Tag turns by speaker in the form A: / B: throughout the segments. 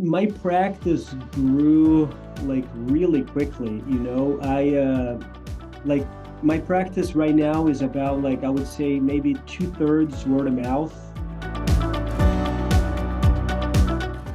A: my practice grew like really quickly. Like my practice right now is about like I would say maybe 2/3 word of mouth.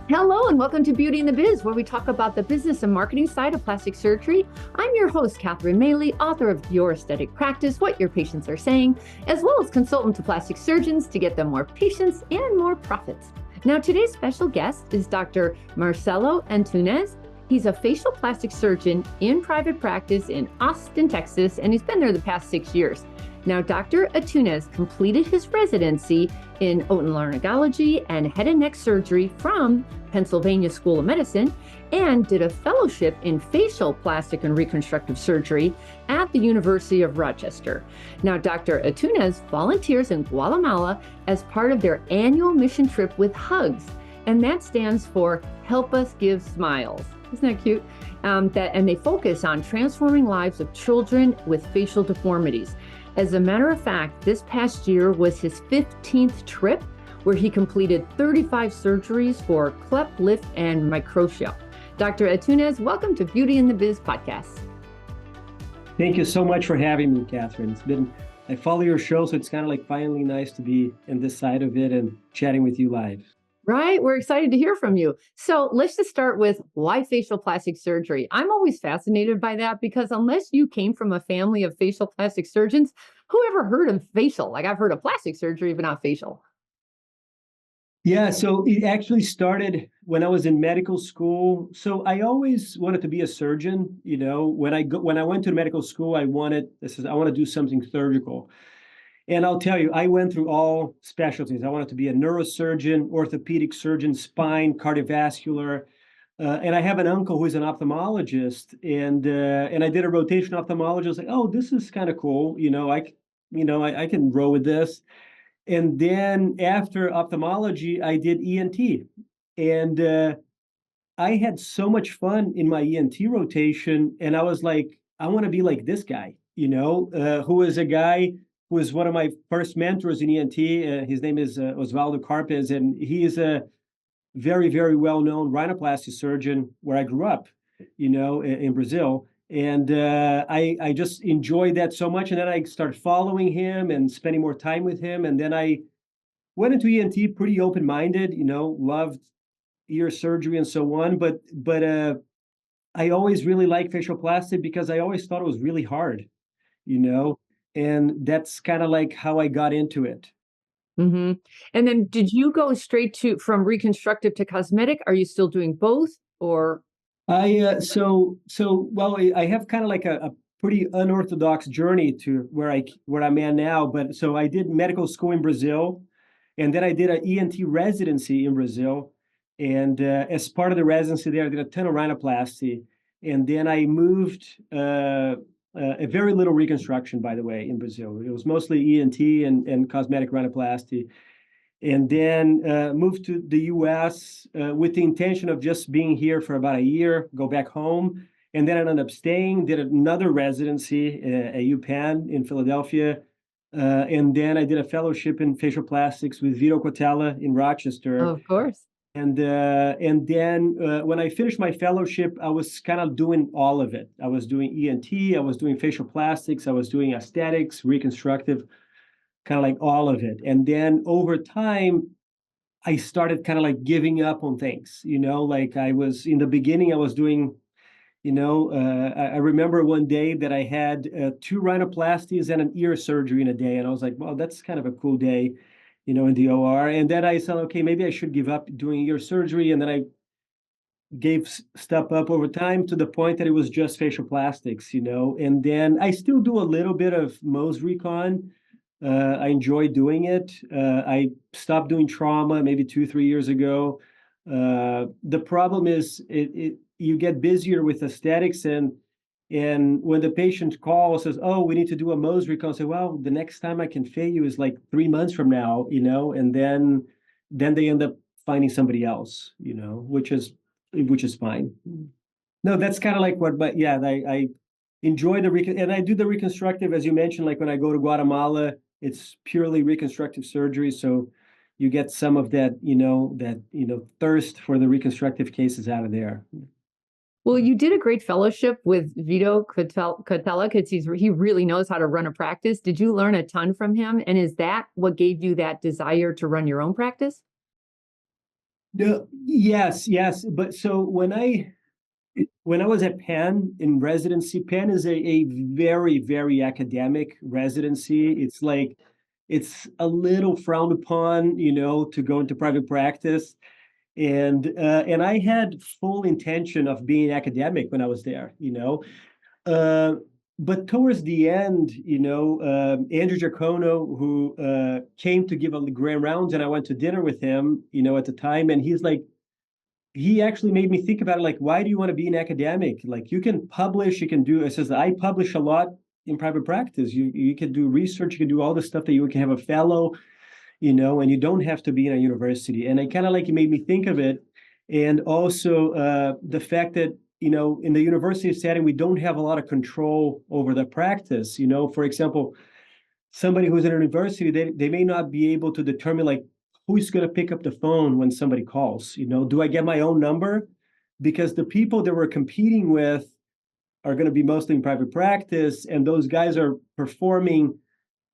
B: Hello and welcome to Beauty and the Biz, where we talk about the business and marketing side of plastic surgery. I'm your host, Catherine Maley, author of Your Aesthetic Practice, What Your Patients Are Saying, as well as consultant to plastic surgeons to get them more patients and more profits. Now, today's special guest is Dr. Marcelo Antunes. He's a facial plastic surgeon in private practice in Austin, Texas, and he's been there the past 6 years. Now, Dr. Antunes completed his residency in otolaryngology and head and neck surgery from Pennsylvania School of Medicine and did a fellowship in facial plastic and reconstructive surgery at the University of Rochester. Now, Dr. Antunes volunteers in Guatemala as part of their annual mission trip with HUGS, and that stands for Help Us Give Smiles. Isn't that cute? And they focus on transforming lives of children with facial deformities. As a matter of fact, this past year was his 15th trip, where he completed 35 surgeries for cleft, lift, and microtia. Dr. Antunes, welcome to Beauty and the Biz podcast.
A: Thank you so much for having me, Catherine. I follow your show, so it's kind of like finally nice to be in this side of it and chatting with you live.
B: Right. We're excited to hear from you. So let's just start with why facial plastic surgery. I'm always fascinated by that because unless you came from a family of facial plastic surgeons, who ever heard of facial? Like I've heard of plastic surgery, but not facial.
A: Yeah, so it actually started when I was in medical school. So I always wanted to be a surgeon. When I went to medical school, I want to do something surgical. And I'll tell you, I went through all specialties. I wanted to be a neurosurgeon, orthopedic surgeon, spine, cardiovascular. And I have an uncle who is an ophthalmologist, and I did a rotation ophthalmologist. I was like, oh, this is kind of cool. I can roll with this. And then after ophthalmology, I did ENT, and I had so much fun in my ENT rotation. And I was like, I want to be like this guy, who is a guy who was one of my first mentors in ENT. His name is Osvaldo Carpes, and he is a very, very well-known rhinoplasty surgeon where I grew up, in Brazil. And I just enjoyed that so much. And then I started following him and spending more time with him. And then I went into ENT pretty open-minded, loved ear surgery and so on. But I always really liked facial plastic because I always thought it was really hard, and that's kind of like how I got into it.
B: Mm-hmm. And then did you go straight from reconstructive to cosmetic? Are you still doing both or?
A: I have kind of like a pretty unorthodox journey to where I'm at now. But so I did medical school in Brazil, and then I did an ENT residency in Brazil. And as part of the residency there, I did a ton of rhinoplasty. And then I moved a very little reconstruction, by the way, in Brazil. It was mostly ENT and cosmetic rhinoplasty. And then moved to the US with the intention of just being here for about a year, go back home. And then I ended up staying, did another residency at UPenn in Philadelphia. And then I did a fellowship in facial plastics with Vito Cotella in Rochester.
B: Of course.
A: And then when I finished my fellowship, I was kind of doing all of it. I was doing ENT, I was doing facial plastics, I was doing aesthetics, reconstructive, kind of like all of it. And then over time, I started kind of like giving up on things, like I was in the beginning, I was doing, I remember one day that I had 2 rhinoplasties and an ear surgery in a day. And I was like, well, that's kind of a cool day, in the OR. And then I said, okay, maybe I should give up doing ear surgery. And then I gave step up over time to the point that it was just facial plastics, and then I still do a little bit of Mohs recon. I enjoy doing it. I stopped doing trauma maybe 2-3 years ago. The problem is you get busier with aesthetics, and when the patient calls says, "Oh, we need to do a Mohs recon," I say, "Well, the next time I can fit you is like 3 months from now," and then they end up finding somebody else, which is fine. No, that's kind of like but yeah, I enjoy and I do the reconstructive, as you mentioned, like when I go to Guatemala. It's purely reconstructive surgery. So, you get some of that, thirst for the reconstructive cases out of there.
B: Well, you did a great fellowship with Vito Cotella because he really knows how to run a practice. Did you learn a ton from him? And is that what gave you that desire to run your own practice?
A: No, yes, yes. But so when I was at Penn in residency, Penn is a very, very academic residency. It's like it's a little frowned upon, to go into private practice. And I had full intention of being academic when I was there, Uh, but towards the end, Andrew Giacono, who came to give a grand rounds, and I went to dinner with him, at the time, and he's like, he actually made me think about it, like, why do you want to be an academic? Like, you can publish, you can do. It says I publish a lot in private practice. You can do research, you can do all the stuff that you can have a fellow, and you don't have to be in a university. And I kind of like it made me think of it. And also the fact that, in the university setting, we don't have a lot of control over the practice. For example, somebody who's in a university, they may not be able to determine like who's going to pick up the phone when somebody calls. Do I get my own number? Because the people that we're competing with are going to be mostly in private practice, and those guys are performing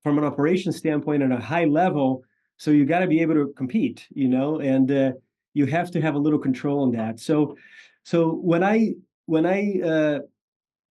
A: from an operations standpoint at a high level. So you got to be able to compete, and you have to have a little control on that. So when I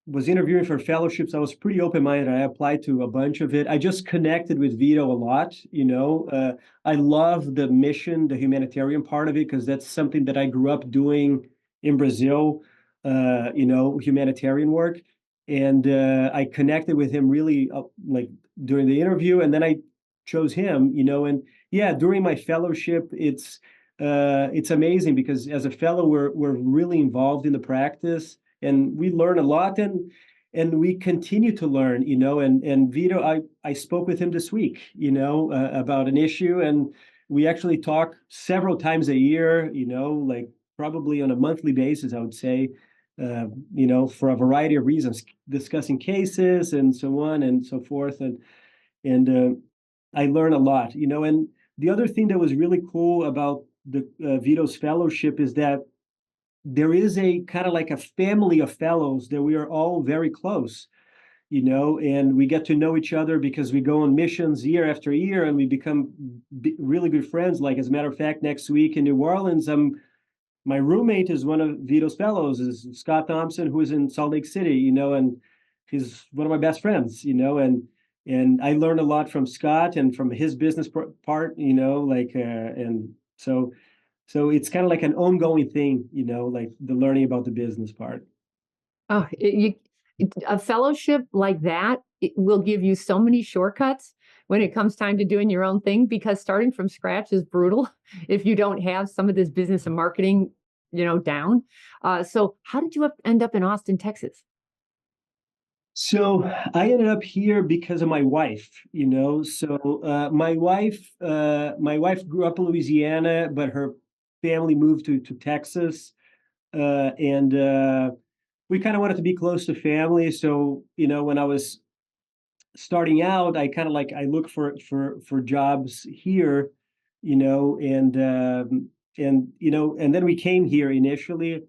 A: was interviewing for fellowships, I was pretty open-minded. I applied to a bunch of it. I just connected with Vito a lot. I love the mission, the humanitarian part of it, because that's something that I grew up doing in Brazil. Humanitarian work, and I connected with him really like during the interview, and then I chose him. And yeah, during my fellowship, it's amazing because as a fellow, we're really involved in the practice, and we learn a lot, and we continue to learn. And Vito, I spoke with him this week, about an issue, and we actually talk several times a year. Like probably on a monthly basis, I would say. For a variety of reasons, discussing cases and so on and so forth. And I learn a lot, And the other thing that was really cool about the Vito's fellowship is that there is a kind of like a family of fellows that we are all very close, and we get to know each other because we go on missions year after year, and we become really good friends. Like, as a matter of fact, next week in New Orleans, my roommate is one of Vito's fellows, is Scott Thompson, who is in Salt Lake City, and he's one of my best friends, and I learned a lot from Scott and from his business part, and so it's kind of like an ongoing thing, like the learning about the business part.
B: Oh, a fellowship like that, it will give you so many shortcuts when it comes time to doing your own thing, because starting from scratch is brutal if you don't have some of this business and marketing, down. So how did you end up in Austin, Texas?
A: So I ended up here because of my wife, So my wife grew up in Louisiana, but her family moved to Texas, and we kind of wanted to be close to family. So when I was starting out, I kind of like I look for jobs here, and then we came here initially.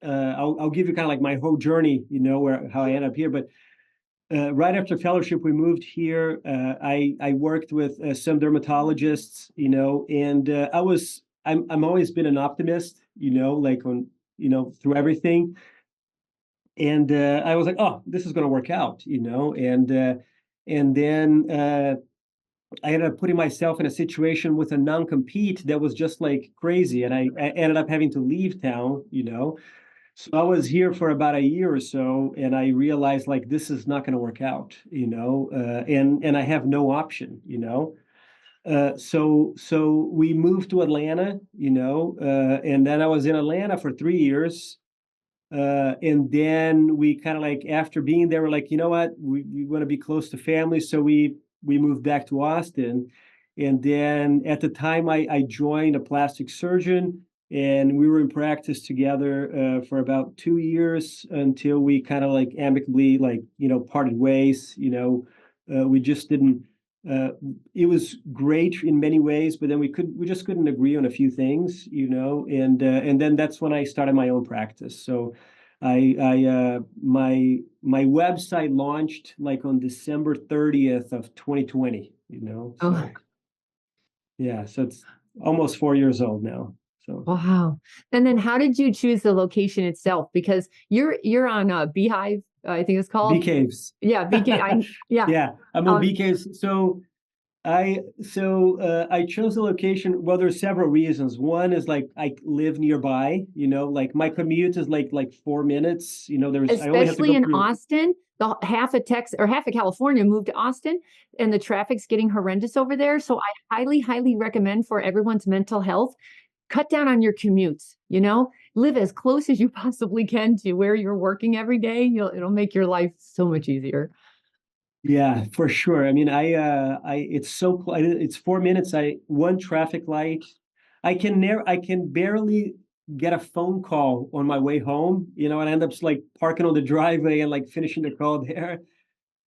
A: I'll give you kind of like my whole journey, where how I ended up here. But right after fellowship, we moved here. I worked with some dermatologists, and I'm always been an optimist, like on through everything. And I was like, oh, this is going to work out, and then I ended up putting myself in a situation with a non-compete that was just like crazy, and I ended up having to leave town, So I was here for about a year or so, and I realized like this is not going to work out, and I have no option, So we moved to Atlanta, and then I was in Atlanta for 3 years. And then we kind of like after being there, we're like, you know what, we want to be close to family, so we moved back to Austin. And then at the time, I joined a plastic surgeon, and we were in practice together for about 2 years until we kind of like amicably like parted ways. We just didn't uh, it was great in many ways, but then we just couldn't agree on a few things, and then that's when I started my own practice. So my website launched like on December 30th of 2020,
B: Oh,
A: so yeah, so it's almost 4 years old now. So
B: wow. And then how did you choose the location itself? Because you're on a Beehive, I think it's
A: bee
B: called.
A: caves.
B: Yeah, BK. Yeah.
A: Yeah, I'm on
B: Um,
A: bee caves. I chose the location. Well, there's several reasons. One is like I live nearby, like my commute is like 4 minutes. I only have to
B: especially
A: go
B: in
A: through.
B: Austin, the half of Texas or half of California moved to Austin, and the traffic's getting horrendous over there. So I highly, highly recommend for everyone's mental health, cut down on your commutes. Live as close as you possibly can to where you're working every day. It'll make your life so much easier.
A: Yeah, for sure. I mean, it's it's 4 minutes. One traffic light. I can barely get a phone call on my way home, and I end up like parking on the driveway and like finishing the call there.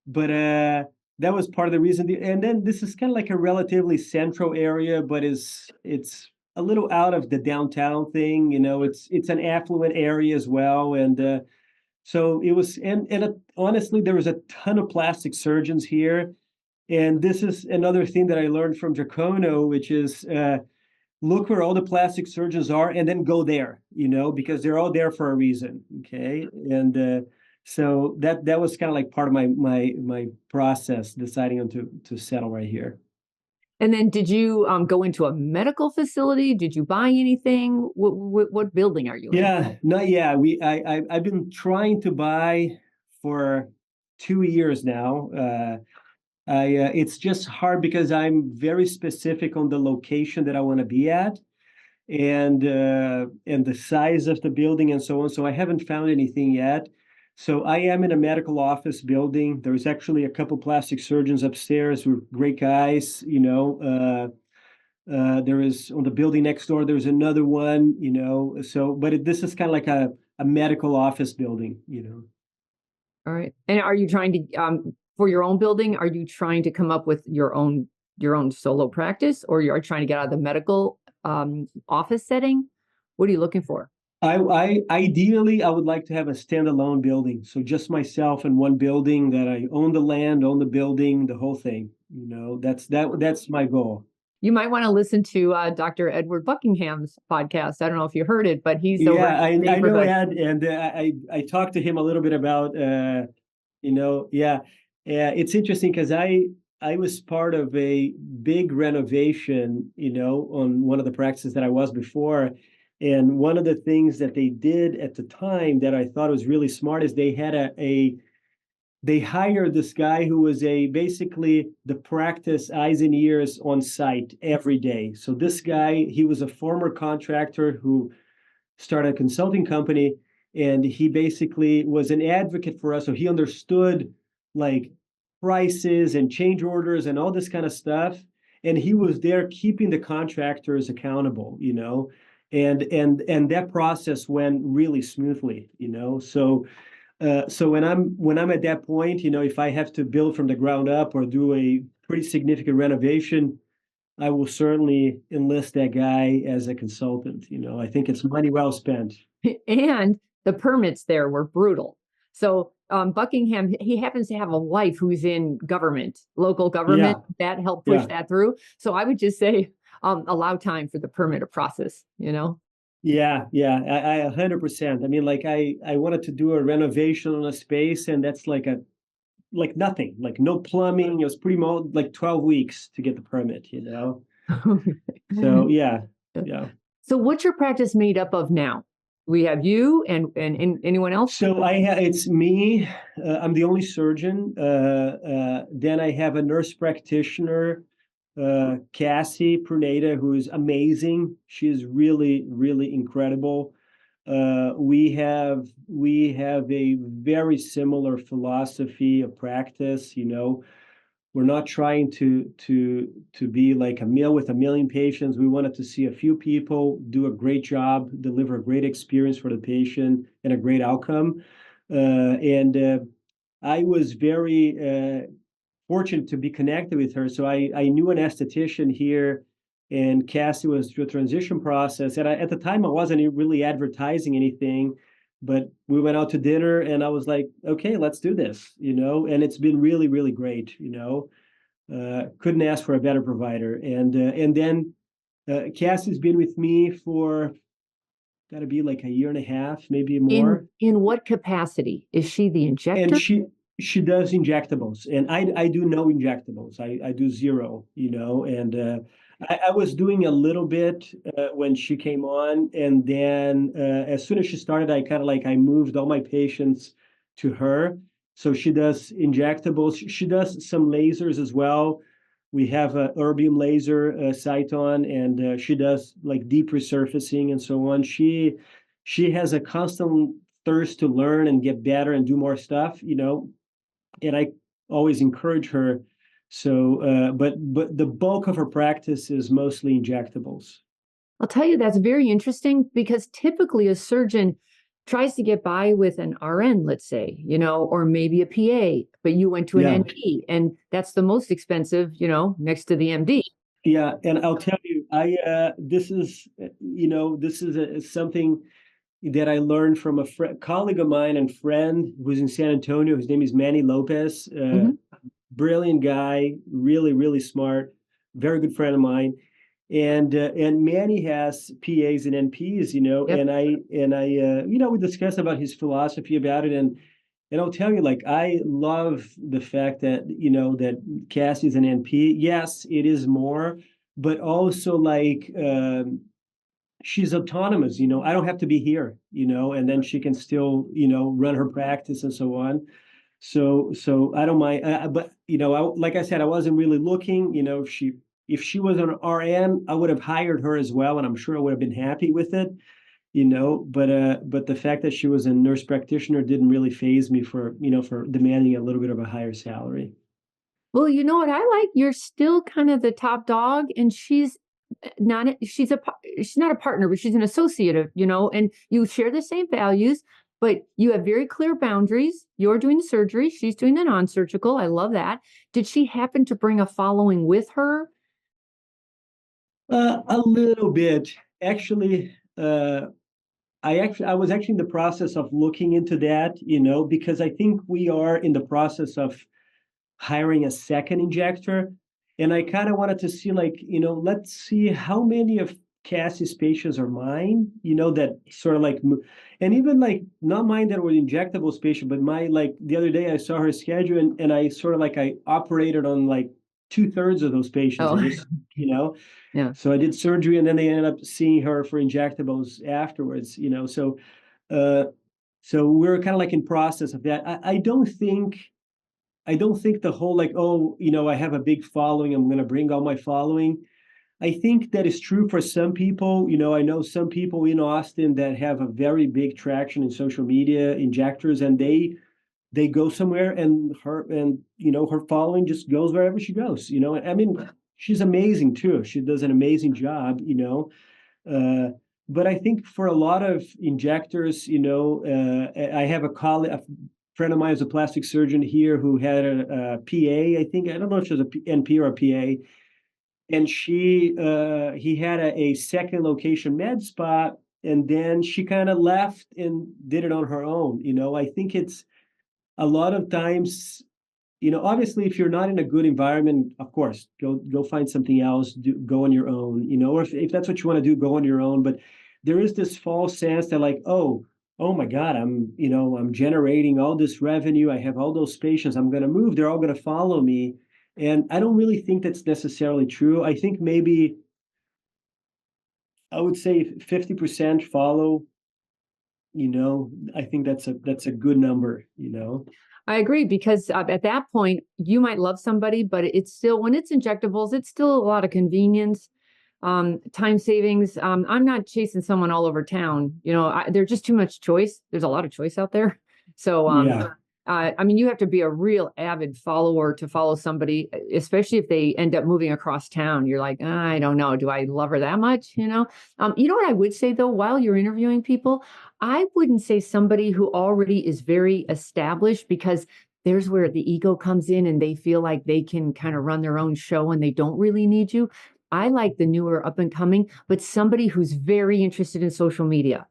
A: But that was part of the reason. And then this is kind of like a relatively central area, but it's a little out of the downtown thing. It's an affluent area as well, and so it was. And honestly, there was a ton of plastic surgeons here, and this is another thing that I learned from Jacono, which is look where all the plastic surgeons are and then go there, because they're all there for a reason. Okay. And so that was kind of like part of my process deciding on to settle right here.
B: And then did you go into a medical facility? Did you buy anything? What building are you in?
A: Yeah, not yeah. I've been trying to buy for 2 years now. It's just hard because I'm very specific on the location that I want to be at, and the size of the building and so on. So I haven't found anything yet. So I am in a medical office building. There's actually a couple plastic surgeons upstairs who are great guys. There is on the building next door. There's another one. So but this is kind of like a medical office building.
B: All right. And are you trying to for your own building, are you trying to come up with your own solo practice, or you're trying to get out of the medical office setting? What are you looking for?
A: I ideally I would like to have a standalone building, so just myself in one building that I own the land, own the building, the whole thing. That's my goal.
B: You might want to listen to Dr. Edward Buckingham's podcast. I don't know if you heard it, but he's over
A: Yeah,
B: in the
A: I know
B: neighborhood.
A: Ed, and I talked to him a little bit about yeah, it's interesting because I was part of a big renovation, on one of the practices that I was before. And one of the things that they did at the time that I thought was really smart is they had they hired this guy who was basically the practice eyes and ears on site every day. So this guy, he was a former contractor who started a consulting company, and he basically was an advocate for us. So he understood like prices and change orders and all this kind of stuff. And he was there keeping the contractors accountable, and that process went really smoothly. So when I'm at that point, if I have to build from the ground up or do a pretty significant renovation, I will certainly enlist that guy as a consultant. I think it's money well spent.
B: And the permits there were brutal. So Buckingham, he happens to have a wife who's in government, local government,
A: Yeah,
B: that helped push
A: yeah,
B: that through. So I would just say allow time for the permit process.
A: yeah. I 100%. I mean, like I wanted to do a renovation on a space, and that's like nothing, like no plumbing. It was pretty much like 12 weeks to get the permit. So yeah, yeah.
B: So what's your practice made up of now? We have you and anyone else?
A: So it's me. I'm the only surgeon. Then I have a nurse practitioner, Cassie Pruneda, who's amazing. She's really, really incredible. We have a very similar philosophy of practice. We're not trying to be like a mill with a million patients. We wanted to see a few people do a great job, deliver a great experience for the patient and a great outcome. And I was very fortunate to be connected with her. So I knew an esthetician here, and Cassie was through a transition process. And at the time, I wasn't really advertising anything, but we went out to dinner, and I was like, okay, let's do this, and it's been really, really great, couldn't ask for a better provider. And then Cassie's been with me for got to be like a year and a half, maybe more.
B: In what capacity? Is she the
A: And
B: injector?
A: she does injectables, and I do no injectables. I do zero, and I was doing a little bit when she came on, and then as soon as she started, I kind of like I moved all my patients to her. So she does injectables. She does some lasers as well. We have a erbium laser site on, and she does like deep resurfacing and so on. She has a constant thirst to learn and get better and do more stuff, and I always encourage her. So, but the bulk of her practice is mostly injectables.
B: I'll tell you, that's very interesting because typically a surgeon tries to get by with an RN, let's say, or maybe a PA, but you went to an
A: Yeah,
B: NP, and that's the most expensive, next to the MD.
A: yeah, and I'll tell you, I this is something that I learned from a colleague of mine and friend who's in San Antonio. His name is Manny Lopez.
B: Mhm.
A: Brilliant guy, really, really smart, very good friend of mine. And Manny has PAs and NPs,
B: Yep.
A: and we discussed about his philosophy about it, and I'll tell you, like, I love the fact that that Cassie's an NP. Yes, it is more, but also like she's autonomous. I don't have to be here, and then she can still run her practice and so on. So I don't mind, but like I said, I wasn't really looking. If she was an RN, I would have hired her as well, and I'm sure I would have been happy with it. But the fact that she was a nurse practitioner didn't really phase me for demanding a little bit of a higher salary.
B: Well, you know what I like? You're still kind of the top dog, and she's not a partner, but she's an associate, and you share the same values, but you have very clear boundaries. You're doing the surgery, she's doing the non-surgical. I love that. Did she happen to bring a following with her?
A: A little bit, actually. I was actually in the process of looking into that, because I think we are in the process of hiring a second injector. And I kind of wanted to see, like, let's see how many of Cassie's patients are mine, that sort of like, and even like not mine that were injectables patient, but like the other day I saw her schedule, and I sort of like I operated on like two-thirds of those patients. I
B: Oh,
A: just,
B: yeah.
A: so I did surgery, and then they ended up seeing her for injectables afterwards, uh, so we're kind of like in process of that. I don't think the whole like, oh, I have a big following, I'm going to bring all my following. I think that is true for some people. I know some people in Austin that have a very big traction in social media, injectors, and they go somewhere, and her following just goes wherever she goes. I mean, she's amazing too. She does an amazing job. Uh, but I think for a lot of injectors, I have a friend of mine is a plastic surgeon here who had a PA. I think I don't know if she was a NP or a PA, and he had a second location med spa, and then she kind of left and did it on her own. I think it's a lot of times, obviously, if you're not in a good environment, of course, go find something else, go on your own, or if that's what you want to do, go on your own. But there is this false sense that like, oh my God, I'm generating all this revenue. I have all those patients. I'm going to move. They're all going to follow me. And I don't really think that's necessarily true. I think maybe I would say 50% follow, I think that's a good number.
B: I agree because at that point you might love somebody, but it's still when it's injectables, it's still a lot of convenience, time savings. I'm not chasing someone all over town. There's just too much choice. There's a lot of choice out there. So,
A: Yeah.
B: I mean, you have to be a real avid follower to follow somebody, especially if they end up moving across town. You're like, I don't know, do I love her that much? You know what I would say though, while you're interviewing people, I wouldn't say somebody who already is very established because there's where the ego comes in and they feel like they can kind of run their own show and they don't really need you. I like the newer up and coming, but somebody who's very interested in social media.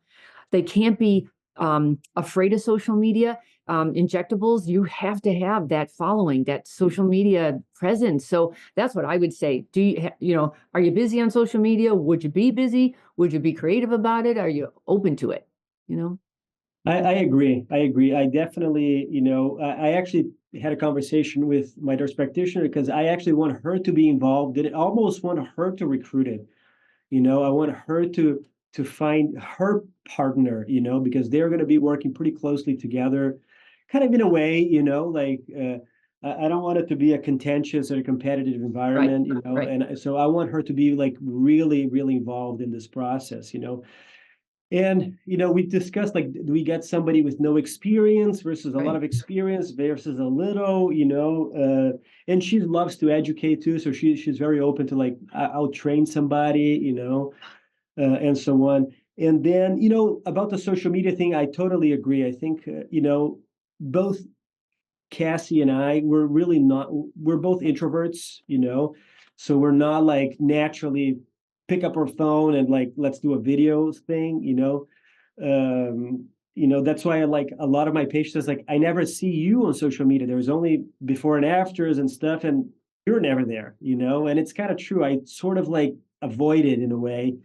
B: They can't be afraid of social media. Injectables, you have to have that following, that social media presence. So that's what I would say. Do you, are you busy on social media? Would you be busy? Would you be creative about it? Are you open to it? You know?
A: I agree. I agree. I definitely, I actually had a conversation with my nurse practitioner because I actually want her to be involved and I almost want her to recruit it. I want her to find her partner, because they're going to be working pretty closely together, kind of in a way, like I don't want it to be a contentious or a competitive
B: Right.
A: environment,
B: Right.
A: and so I want her to be like really, really involved in this process. And we discussed like, do we get somebody with no experience versus a lot
B: Right.
A: of experience versus a little, and she loves to educate too, so she's very open to like, I'll train somebody, and so on. And then, about the social media thing, I totally agree. I think, both Cassie and I, we're both introverts, so we're not like naturally pick up our phone and like, let's do a video thing, that's why I like a lot of my patients, like, I never see you on social media. There was only before and afters and stuff, and you're never there, and it's kind of true. I sort of like avoid it in a way.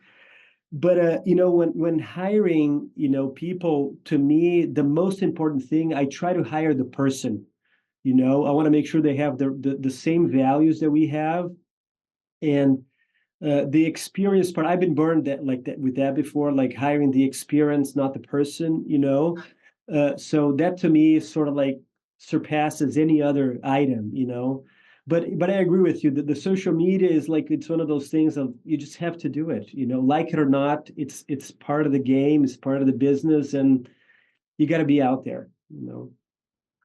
A: But when hiring, people, to me, the most important thing, I try to hire the person. I want to make sure they have the same values that we have. And the experience part, I've been burned that like that with that before, like hiring the experience, not the person, so that to me sort of like surpasses any other item, but I agree with you that the social media is like, it's one of those things of you just have to do it, like it or not, it's part of the game, it's part of the business, and you got to be out there.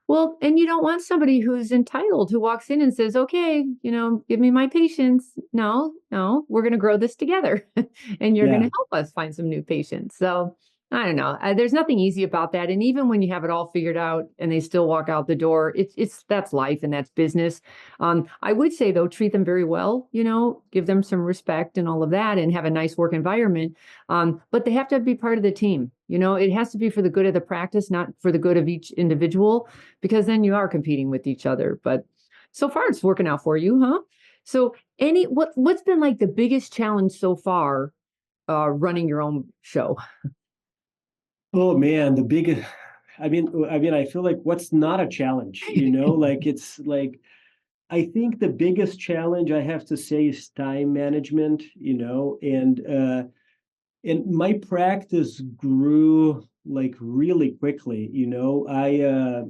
B: Well, and you don't want somebody who's entitled, who walks in and says, okay, give me my patients. No, no, we're going to grow this together and you're going
A: Yeah.
B: to help us find some new patients. So I don't know. There's nothing easy about that. And even when you have it all figured out and they still walk out the door, that's life and that's business. I would say though, treat them very well, give them some respect and all of that and have a nice work environment. But they have to be part of the team. It has to be for the good of the practice, not for the good of each individual, because then you are competing with each other. But so far it's working out for you, huh? So what's been like the biggest challenge so far running your own show?
A: Oh man, the big, I mean, I feel like what's not a challenge, like it's like, I think the biggest challenge I have to say is time management, and my practice grew like really quickly, I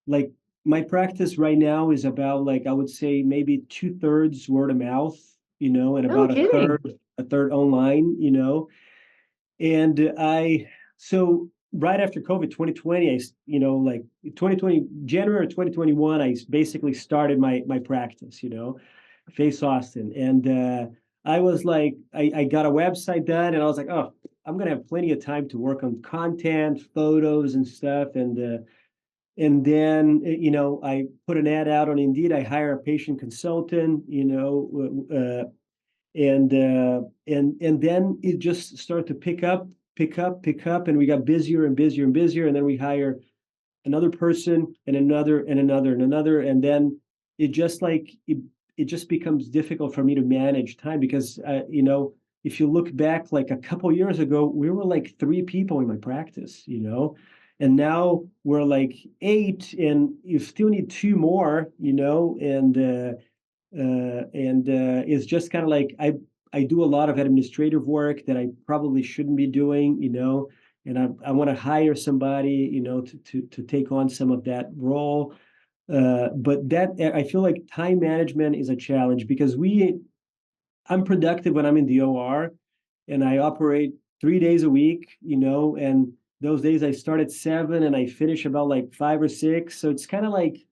A: like my practice right now is about like, I would say maybe two-thirds word of mouth, and
B: No
A: about a
B: kidding.
A: third, a third online, and so right after COVID 2020, like 2020, January 2021, I basically started my practice, Face Austin. And I was like, I got a website done and I was like, oh, I'm going to have plenty of time to work on content, photos and stuff. And then, I put an ad out on Indeed. I hire a patient consultant, and then it just started to pick up, and we got busier and busier and busier, and then we hire another person and another and another and another, and then it just like it just becomes difficult for me to manage time because if you look back like a couple years ago, we were like three people in my practice, and now we're like eight, and you still need two more, and it's just kind of like I do a lot of administrative work that I probably shouldn't be doing, and I want to hire somebody, to take on some of that role. But that I feel like time management is a challenge because I'm productive when I'm in the OR, and I operate 3 days a week, and those days I start at 7 and I finish about like 5 or 6. So it's kind of like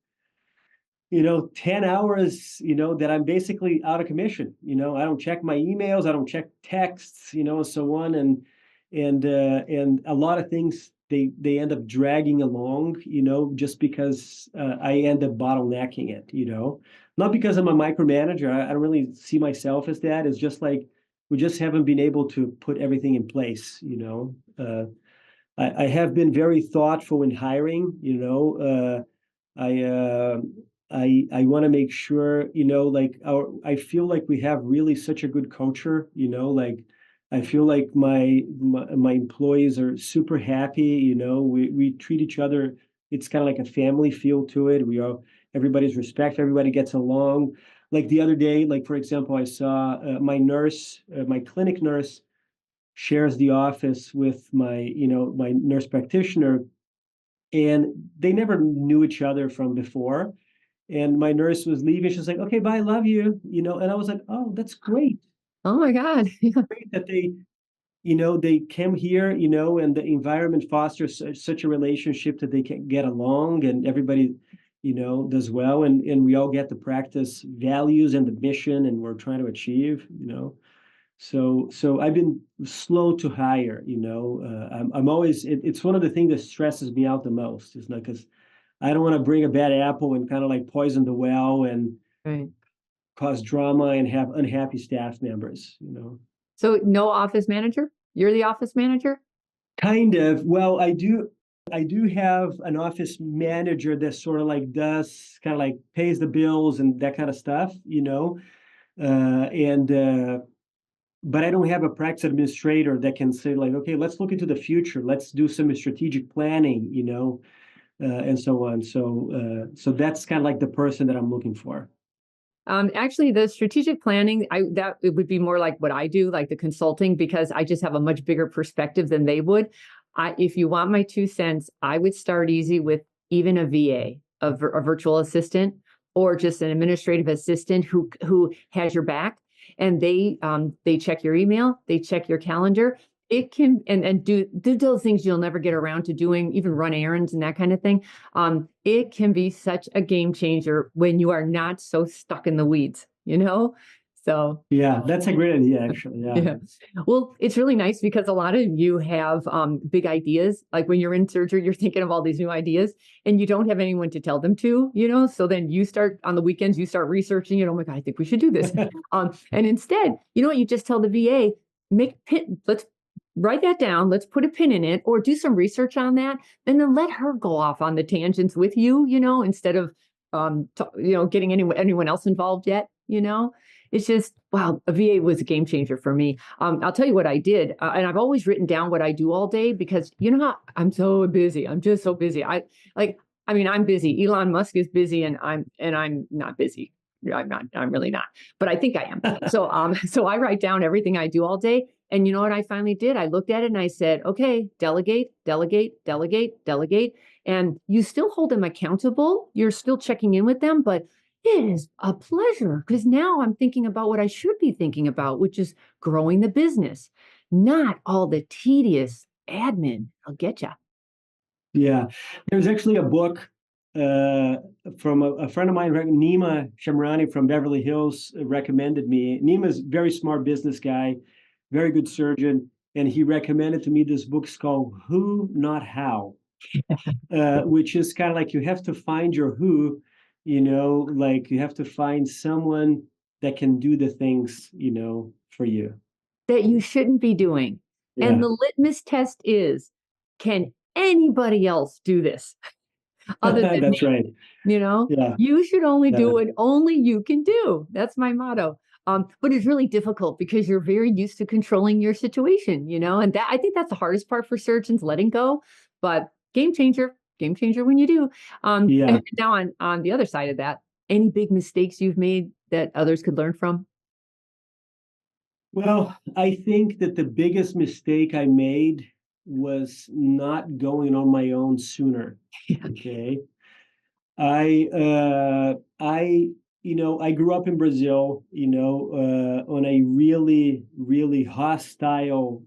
A: 10 hours, that I'm basically out of commission. I don't check my emails, I don't check texts, and so on. And a lot of things they end up dragging along, just because I end up bottlenecking it, not because I'm a micromanager. I don't really see myself as that. It's just like we just haven't been able to put everything in place. I have been very thoughtful in hiring. I uh, I want to make sure, like I feel like we have really such a good culture, like I feel like my employees are super happy, we treat each other. It's kind of like a family feel to it. Everybody's respect, everybody gets along. Like the other day, like for example, I saw my clinic nurse shares the office with my nurse practitioner, and they never knew each other from before. And my nurse was leaving. She's like, "Okay, bye, love you." And I was like, "Oh, that's great.
B: Oh my God. Yeah.
A: Great that they came here, and the environment fosters such a relationship that they can get along, and everybody, does well, and we all get to practice values and the mission, and we're trying to achieve. So I've been slow to hire. I'm always. It's one of the things that stresses me out the most. Is not because I don't want to bring a bad apple and kind of like poison the well and
B: Right.
A: cause drama and have unhappy staff members.
B: So no office manager? You're the office manager?
A: Kind of. Well, I do have an office manager that sort of like does kind of like pays the bills and that kind of stuff. And but I don't have a practice administrator that can say like, okay, let's look into the future. Let's do some strategic planning, and so on. So that's kind of like the person that I'm looking for.
B: Actually, the strategic planning, that it would be more like what I do, like the consulting, because I just have a much bigger perspective than they would. If you want my 2 cents, I would start easy with even a VA, a virtual assistant, or just an administrative assistant who has your back, and they check your email, they check your calendar. It can and do those things you'll never get around to doing, even run errands and that kind of thing. It can be such a game changer when you are not so stuck in the weeds. So
A: Yeah, that's a great idea, actually. Yeah.
B: yeah. Well, it's really nice because a lot of you have big ideas. Like when you're in surgery, you're thinking of all these new ideas and you don't have anyone to tell them to. So then you start on the weekends, you start researching it. Oh my God, I think we should do this. And instead, you know what? You just tell the VA, let's write that down. Let's put a pin in it or do some research on that. And then let her go off on the tangents with you, instead of, getting anyone else involved yet. It's just, wow, a VA was a game changer for me. I'll tell you what I did. And I've always written down what I do all day because I'm so busy. I'm just so busy. I'm busy. Elon Musk is busy and I'm not busy. I'm really not, but I think I am. So I write down everything I do all day. And you know what I finally did? I looked at it and I said, okay, delegate, delegate, delegate, delegate. And you still hold them accountable. You're still checking in with them, but it is a pleasure because now I'm thinking about what I should be thinking about, which is growing the business, not all the tedious admin. I'll get you.
A: Yeah. There's actually a book from a friend of mine, Nima Shamrani from Beverly Hills, recommended me. Nima's a very smart business guy, very good surgeon, and he recommended to me this book. It's called Who, Not How, which is kind of like you have to find your who, like you have to find someone that can do the things, for you.
B: That you shouldn't be doing. And
A: Yeah,
B: the litmus test is, can anybody else do this other than
A: that's
B: me?
A: right. Yeah,
B: You should only
A: yeah,
B: do what only you can do. That's my motto. But it's really difficult because you're very used to controlling your situation, and that I think that's the hardest part for surgeons, letting go. But game changer when you do.
A: yeah.
B: And now on the other side of that, any big mistakes you've made that others could learn from?
A: Well, I think that the biggest mistake I made was not going on my own sooner.
B: Yeah.
A: Okay. I grew up in Brazil, on a really, really hostile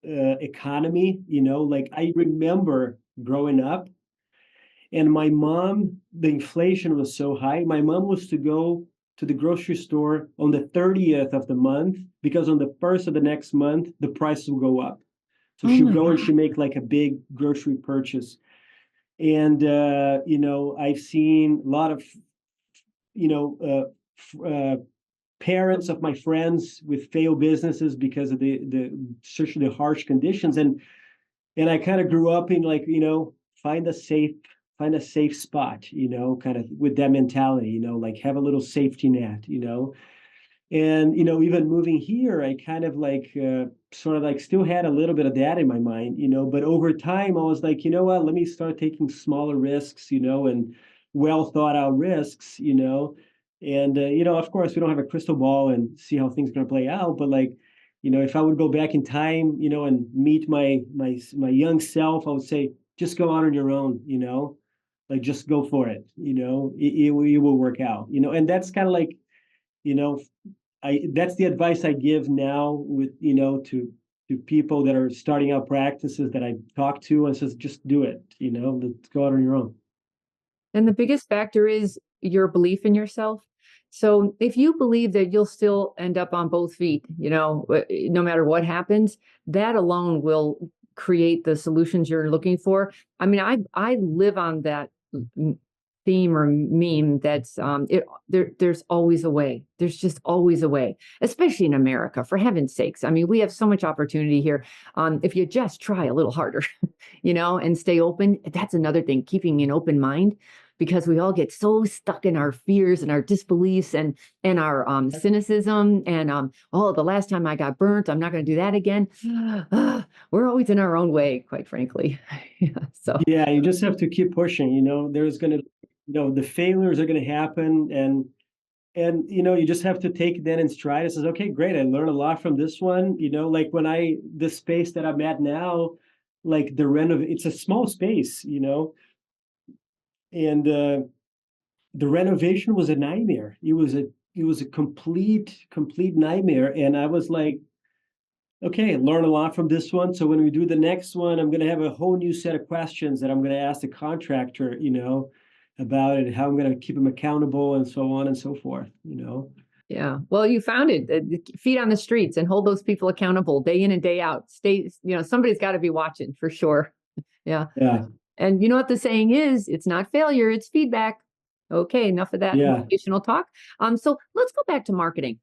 A: economy, like I remember growing up and my mom, the inflation was so high. My mom was to go to the grocery store on the 30th of the month because on the first of the next month, the price will go up. So
B: Oh
A: she'll
B: my
A: go and
B: God.
A: she make like a big grocery purchase. And I've seen a lot of you know parents of my friends with failed businesses because of the especially the harsh conditions. And I kind of grew up in like, find a safe find a safe spot, kind of with that mentality, like have a little safety net. And even moving here, I kind of like sort of like still had a little bit of that in my mind, but over time I was like, you know what, let me start taking smaller risks, and well thought out risks, and of course we don't have a crystal ball and see how things are going to play out, but like, if I would go back in time, and meet my young self, I would say just go out on your own, like just go for it, it will work out, and that's kind of like, you know I that's the advice I give now with to people that are starting out practices that I talk to, and says just do it, let's go out on your own.
B: And the biggest factor is your belief in yourself. So if you believe that you'll still end up on both feet, no matter what happens, that alone will create the solutions you're looking for. I mean, I live on that theme or meme that's there's always a way. There's just always a way, especially in America, for heaven's sakes. I mean, we have so much opportunity here. If you just try a little harder, and stay open. That's another thing, keeping an open mind, because we all get so stuck in our fears and our disbeliefs and our cynicism and oh, the last time I got burnt, I'm not going to do that again. We're always in our own way, quite frankly. Yeah, so
A: Yeah, you just have to keep pushing, there's going to, the failures are going to happen, and you just have to take that in stride. It says, okay, great, I learned a lot from this one, like when the space that I'm at now, like it's a small space, and the renovation was a nightmare. It was a complete nightmare, and I was like, okay, learn a lot from this one. So when we do the next one, I'm going to have a whole new set of questions that I'm going to ask the contractor, about it, how I'm going to keep them accountable, and so on and so forth.
B: yeah. Well, you found it. Feet on the streets and hold those people accountable day in and day out. Stay, somebody's got to be watching for sure. Yeah.
A: Yeah,
B: And you know what the saying is? It's not failure, it's feedback. Okay, enough of that
A: yeah.
B: motivational talk. So let's go back to marketing.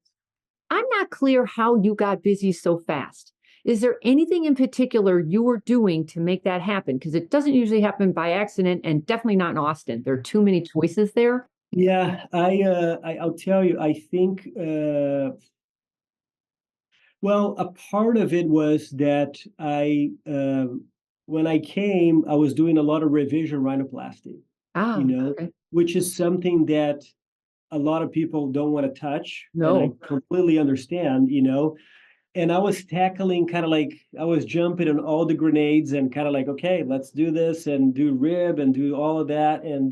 B: I'm not clear how you got busy so fast. Is there anything in particular you were doing to make that happen? Because it doesn't usually happen by accident, and definitely not in Austin. There are too many choices there.
A: Yeah, I'll tell you, I think well, a part of it was that when I came, I was doing a lot of revision rhinoplasty,
B: Ah, okay.
A: which is something that a lot of people don't want to touch, and I
B: No.
A: completely understand. And I was tackling kind of like I was jumping on all the grenades and kind of like, okay, let's do this and do rib and do all of that, and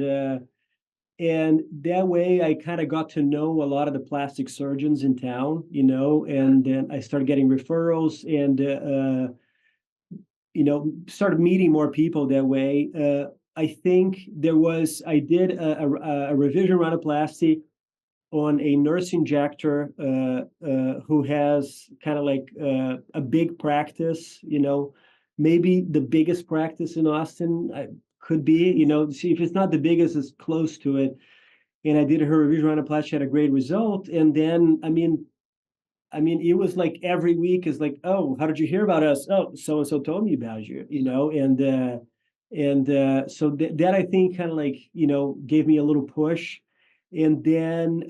A: that way I kind of got to know a lot of the plastic surgeons in town, and then I started getting referrals, and started meeting more people that way. I think I did a revision rhinoplasty on a nurse injector who has kind of like a big practice, maybe the biggest practice in Austin. Could be, see if it's not the biggest, it's close to it. And I did her revision rhinoplasty, had a great result. And then, I mean, it was like every week is like, oh, how did you hear about us? Oh, so and so told me about you, and so that I think kind of like gave me a little push, and then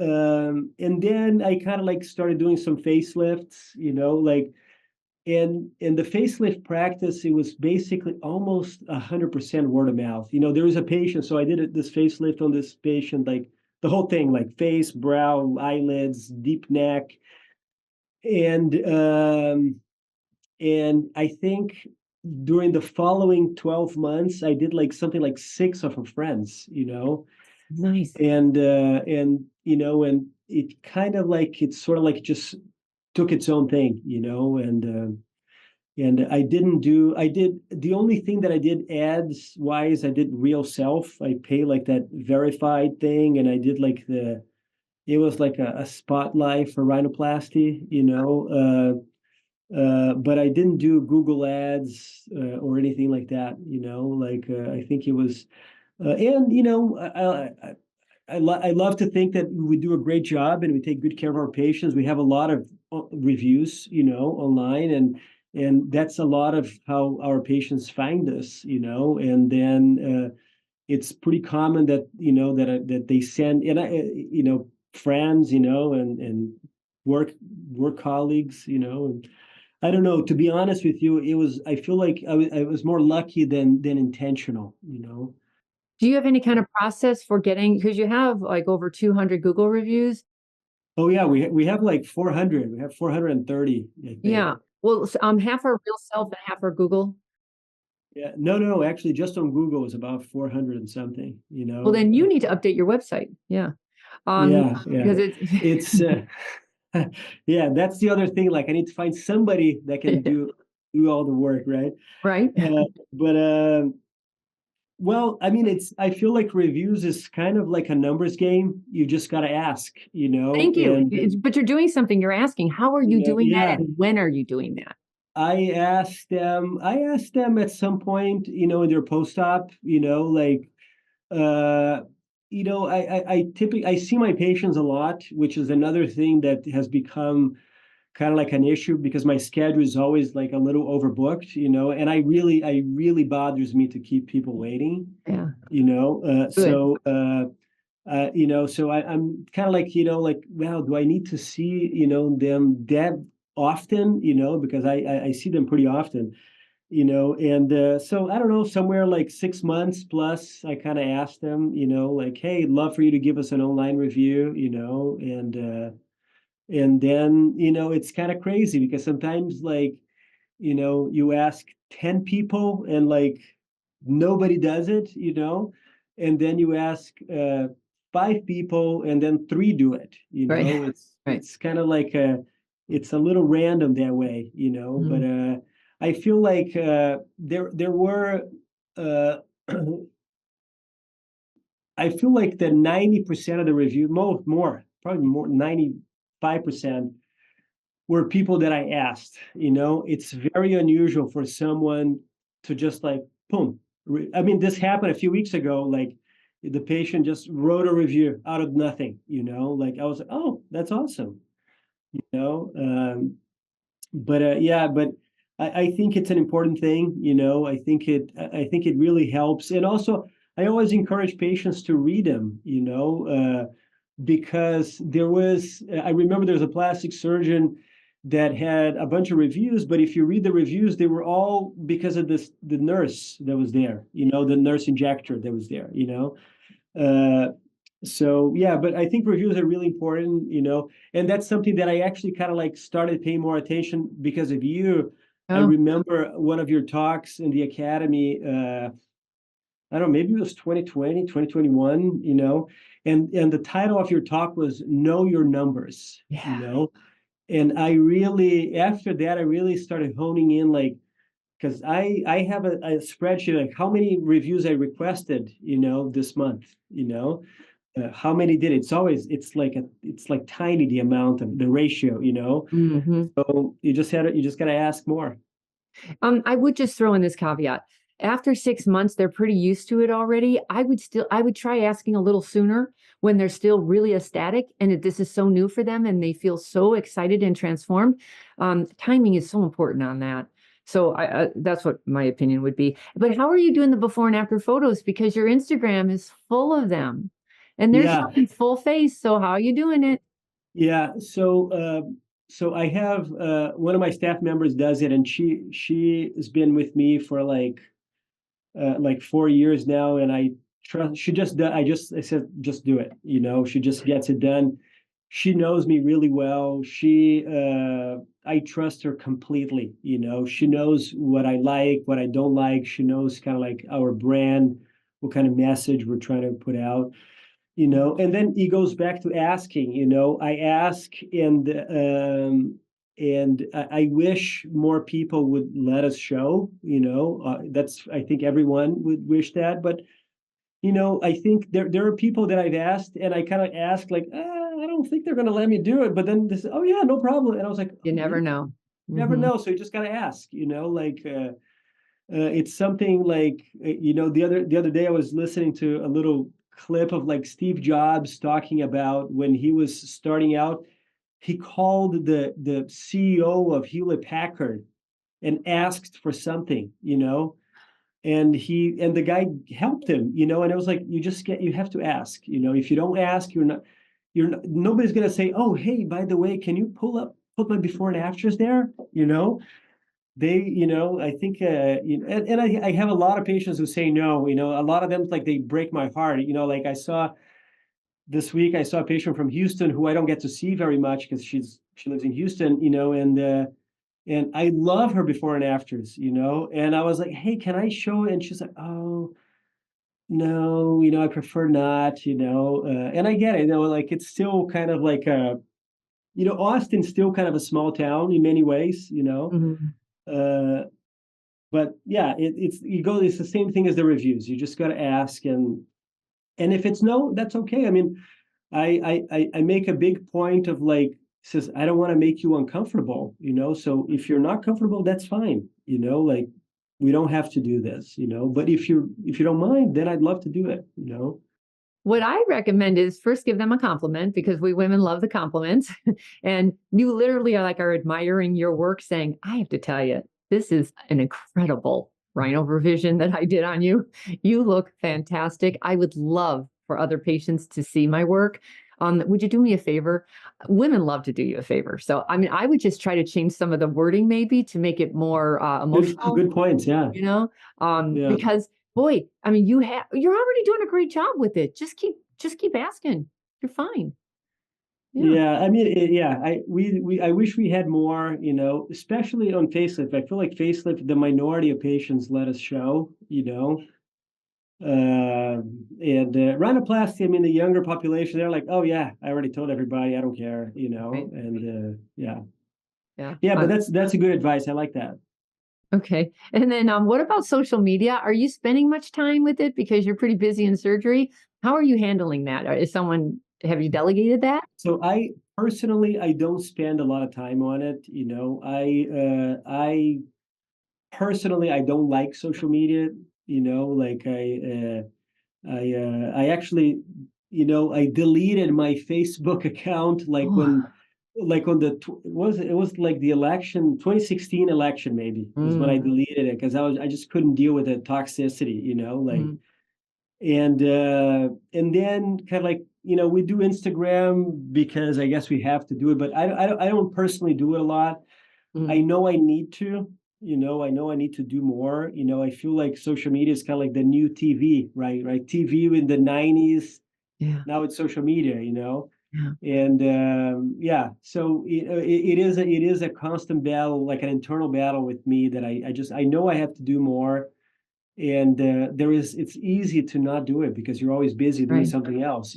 A: I kind of like started doing some facelifts, like in the facelift practice, it was basically almost 100% word of mouth. There was a patient, so I did this facelift on this patient, like the whole thing, like face, brow, eyelids, deep neck, and and I think during the following 12 months, I did like something like six of her friends,
B: Nice.
A: and it kind of like it's sort of like just took its own thing, and I did the only thing that I did ads wise, I did real self. I pay like that verified thing, and I did like it was like a spotlight for rhinoplasty, But I didn't do Google Ads or anything like that. Like I think it was, and I love to think that we do a great job and we take good care of our patients. We have a lot of reviews, online, and that's a lot of how our patients find us, and then it's pretty common that that they send and friends, and work work colleagues, and I don't know. To be honest with you, I feel like I was more lucky than intentional.
B: Do you have any kind of process for getting, because you have like over 200 Google reviews?
A: Oh yeah, we have like 400. We have 430, I think.
B: Yeah. Well, half are real self and half are Google.
A: Yeah, no. Actually, just on Google is about 400 and something.
B: Well, then you need to update your website. Yeah.
A: Yeah.
B: Because it's
A: It's yeah. That's the other thing. Like, I need to find somebody that can do all the work, right?
B: right.
A: But well, I mean, I feel like reviews is kind of like a numbers game. You just got to ask,
B: Thank you.
A: and
B: But you're doing something. You're asking, how are you doing that,
A: yeah.
B: and when are you doing that?
A: I asked them at some point, in their post-op, like, uh, I typically I see my patients a lot, which is another thing that has become kind of like an issue because my schedule is always like a little overbooked, and I really bothers me to keep people waiting,
B: Yeah. Good.
A: so I'm kind of like, wow, do I need to see, them that often, because I see them pretty often, and so I don't know, somewhere like 6 months plus, I kind of asked them, like, hey, love for you to give us an online review, and then, it's kind of crazy because sometimes, like, you ask 10 people and like nobody does it, and then you ask 5 people and then 3 do it,
B: Right.
A: it's
B: Right.
A: it's kind of like it's a little random that way, but
B: Mhm.
A: I feel like there were uh I feel like the 90% of the review, probably more, 95% were people that I asked. It's very unusual for someone to just like, boom. I mean, this happened a few weeks ago. Like, the patient just wrote a review out of nothing. Like, I was like, oh, that's awesome. You know, but yeah, but I think it's an important thing. I think it really helps, and also I always encourage patients to read them. Because I remember there was a plastic surgeon that had a bunch of reviews, but if you read the reviews, they were all because of the nurse that was there, the nurse injector that was there, uh, so yeah, but I think reviews are really important, and that's something that I actually kind of like started paying more attention because of you. I
B: Oh,
A: remember one of your talks in the academy, I don't know, maybe it was 2020, 2021, and the title of your talk was Know Your Numbers,
B: yeah.
A: and after that, I really started honing in, like, because I have a spreadsheet, like how many reviews I requested, this month, how many did it? It's like tiny, the amount of the ratio,
B: Hmm.
A: so you just got to ask more.
B: I would just throw in this caveat. After 6 months, they're pretty used to it already. I would try asking a little sooner when they're still really ecstatic and this is so new for them and they feel so excited and transformed. Timing is so important on that. So that's what my opinion would be. But how are you doing the before and after photos? Because your Instagram is full of them and they're
A: Yeah,
B: showing full face. So how are you doing it?
A: yeah. So I have one of my staff members does it, and she has been with me for like 4 years now, and I trust she just I said just do it. She just gets it done. She knows me really well. I trust her completely. She knows what I like, what I don't like. She knows kind of like our brand, what kind of message we're trying to put out. And then it goes back to asking. I ask, and I wish more people would let us show. That's, I think everyone would wish that, but I think there are people that I've asked, and I kind of ask like, I don't think they're going to let me do it, but then they say, oh yeah, no problem, and I was like,
B: You
A: oh,
B: never
A: really?
B: know.
A: never
B: Hmm.
A: know. So you just got to ask, like, it's something like, the other day I was listening to a little clip of like Steve Jobs talking about when he was starting out. He called the CEO of Hewlett Packard and asked for something, and the guy helped him, and it was like, you have to ask, if you don't ask, nobody's gonna say, oh, hey, by the way, can you put my before and afters there, I think, and I have a lot of patients who say no, a lot of them, like, they break my heart, like this week I saw a patient from Houston who I don't get to see very much because she lives in Houston, and I love her before and afters, and I was like, hey, can I show it? And she's like, oh, no, I prefer not, and I get it, like, it's still kind of like Austin's still kind of a small town in many ways,
B: Hmm.
A: uh, but yeah, it's the same thing as the reviews. You just got to ask, and if it's no, that's okay. I mean, I make a big point of, like, says, I don't want to make you uncomfortable, so if you're not comfortable, that's fine, like, we don't have to do this, but if you don't mind, then I'd love to do it.
B: What I recommend is first give them a compliment because we women love the compliments. And you literally are admiring your work, saying, I have to tell you, this is an incredible rhino revision that I did on you. You look fantastic. I would love for other patients to see my work. Would you do me a favor? Women love to do you a favor. So, I mean, I would just try to change some of the wording maybe to make it more emotional,
A: Good points. Yeah.
B: you know,
A: Yeah.
B: because boy, I mean, you're already doing a great job with it. Just keep asking. You're fine. Yeah.
A: Yeah, I mean, yeah, I wish we had more, especially on facelift. I feel like facelift, the minority of patients let us show, and rhinoplasty. I mean, the younger population, they're like, oh yeah, I already told everybody, I don't care,
B: Right.
A: and yeah,
B: Yeah.
A: yeah, but that's a good advice. I like that.
B: Okay. And then what about social media? Are you spending much time with it because you're pretty busy in surgery? How are you handling that? Have you delegated that?
A: So I personally, I don't spend a lot of time on it. I personally, I don't like social media. Like I actually, I deleted my Facebook account, like
B: Oh.
A: when, like on it was like the election, 2016 election, maybe is when I
B: Mm,
A: deleted it, because I just couldn't deal with the toxicity, like,
B: mm,
A: and then kind of like, we do Instagram because I guess we have to do it, but I don't personally do it a lot. I
B: mm.
A: know I need to, I know I need to do more. I feel like social media is kind of like the new TV, right? Right. TV in the 90s,
B: Yeah.
A: now it's social media,
B: Yeah.
A: and yeah, so it is a constant battle, like an internal battle with me, that I know I have to do more, and it's easy to not do it because you're always busy doing
B: Right.
A: something else,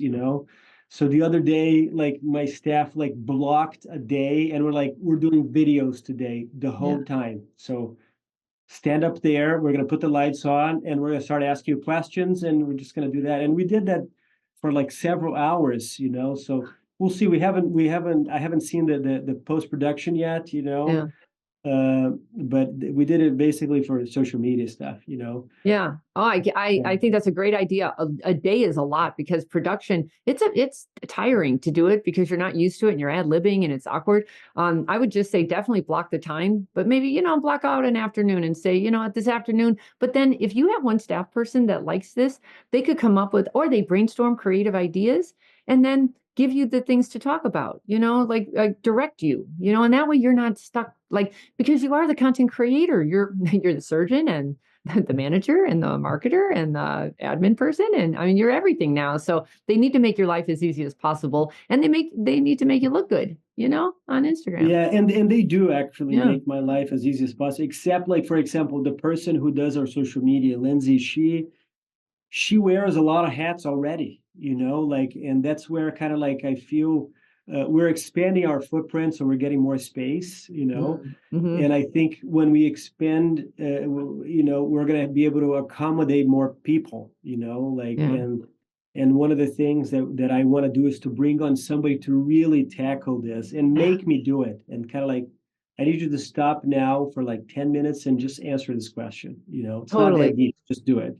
A: so the other day, like, my staff like blocked a day and we're like, we're doing videos today the
B: Yeah.
A: whole time, so stand up there, we're going to put the lights on and we're going to start asking you questions, and we're just going to do that, and we did that for like several hours, so we'll see. I haven't seen the post production yet,
B: Yeah.
A: but we did it basically for social media stuff,
B: Yeah. Oh, I think that's a great idea. A day is a lot because production, it's tiring to do it because you're not used to it and you're ad-libbing and it's awkward. I would just say definitely block the time, but maybe, block out an afternoon and say, at this afternoon. But then if you have one staff person that likes this, they could come up with, or they brainstorm creative ideas and then give you the things to talk about, like direct you, and that way you're not stuck, like, because you are the content creator, you're the surgeon and the manager and the marketer and the admin person, and I mean you're everything now, so they need to make your life as easy as possible, and they need to make you look good, on Instagram.
A: Yeah, and they do actually
B: Yeah.
A: make my life as easy as possible. Except, like, for example, the person who does our social media, Lindsay, she wears a lot of hats already, like, and that's where kind of like I feel we're expanding our footprint, so we're getting more space,
B: Mm-hmm.
A: and I think when we expand, we're going to be able to accommodate more people, like,
B: Yeah.
A: and one of the things that I want to do is to bring on somebody to really tackle this and
B: Yeah.
A: make me do it, and kind of like I need you to stop now for like 10 minutes and just answer this question. It's not that
B: Totally.
A: deep. Just do it.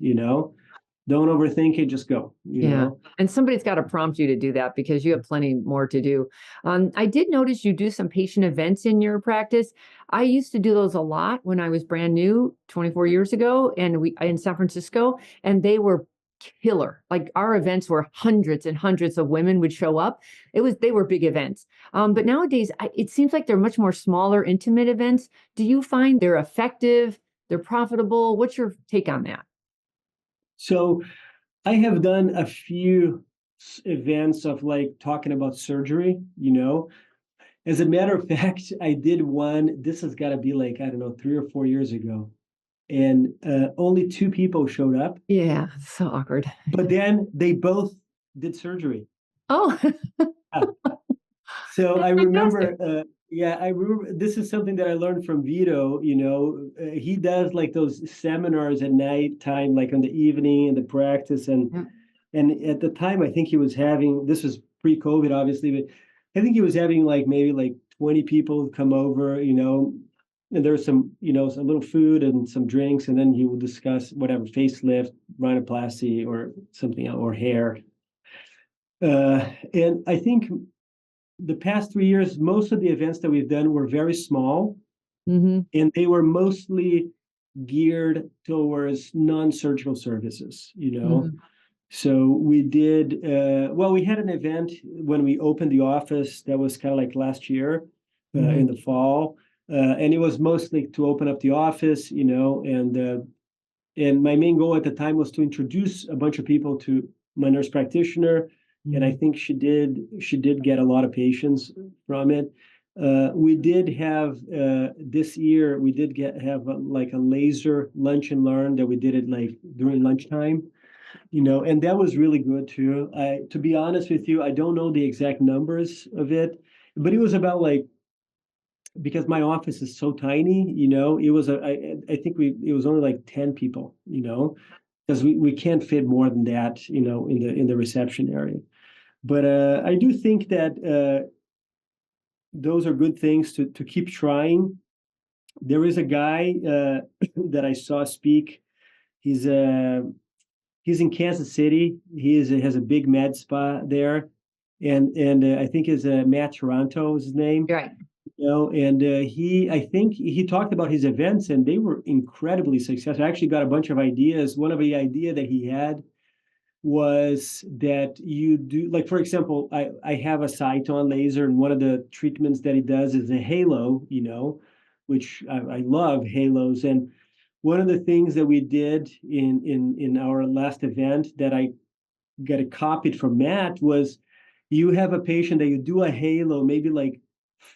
A: Don't overthink it. Just go,
B: Yeah. And somebody's got to prompt you to do that because you have plenty more to do. I did notice you do some patient events in your practice. I used to do those a lot when I was brand new 24 years ago and we in San Francisco, and they were killer. Like our events were hundreds and hundreds of women would show up. They were big events. But nowadays it seems like they're much more smaller, intimate events. Do you find they're effective? They're profitable? What's your take on that?
A: So I have done a few events of like talking about surgery. As a matter of fact, I did one. This has got to be like, I don't know, 3 or 4 years ago. And only two people showed up,
B: Yeah, so awkward.
A: but then they both did surgery.
B: Oh,
A: Yeah. So I
B: fantastic.
A: remember, yeah, I remember this is something that I learned from Vito. He does like those seminars at night time, like in the evening and the practice. And
B: Yeah.
A: and at the time, I think he was having, this was pre-COVID, obviously, but I think he was having like maybe like 20 people come over, and there's some little food and some drinks, and then he will discuss whatever facelift, rhinoplasty, or something, or hair. And I think the past 3 years, most of the events that we've done were very small,
B: Hmm.
A: and they were mostly geared towards non-surgical services.
B: Hmm.
A: So we did, well, we had an event when we opened the office that was kind of like last year
B: Hmm.
A: in the fall. And it was mostly to open up the office, and my main goal at the time was to introduce a bunch of people to my nurse practitioner. And I
B: Hmm.
A: think she did get a lot of patients from it. We did have this year, we did have like a laser lunch and learn that we did it like during lunchtime, and that was really good too. To be honest with you, I don't know the exact numbers of it, but it was about like, because my office is so tiny, I think it was only like 10 people, because we can't fit more than that, in the reception area. But I do think that those are good things to keep trying. There is a guy that I saw speak. He's uh, he's in Kansas City. Has a big med spa there, and I think is Matt Toronto is his name.
B: Right.
A: And I think he talked about his events, and they were incredibly successful. I actually got a bunch of ideas. One of the idea that he had was that you do, like, for example, I have a Cyton laser, and one of the treatments that he does is a halo, which I love halos. And one of the things that we did in our last event that I got it copied from Matt was, you have a patient that you do a halo maybe like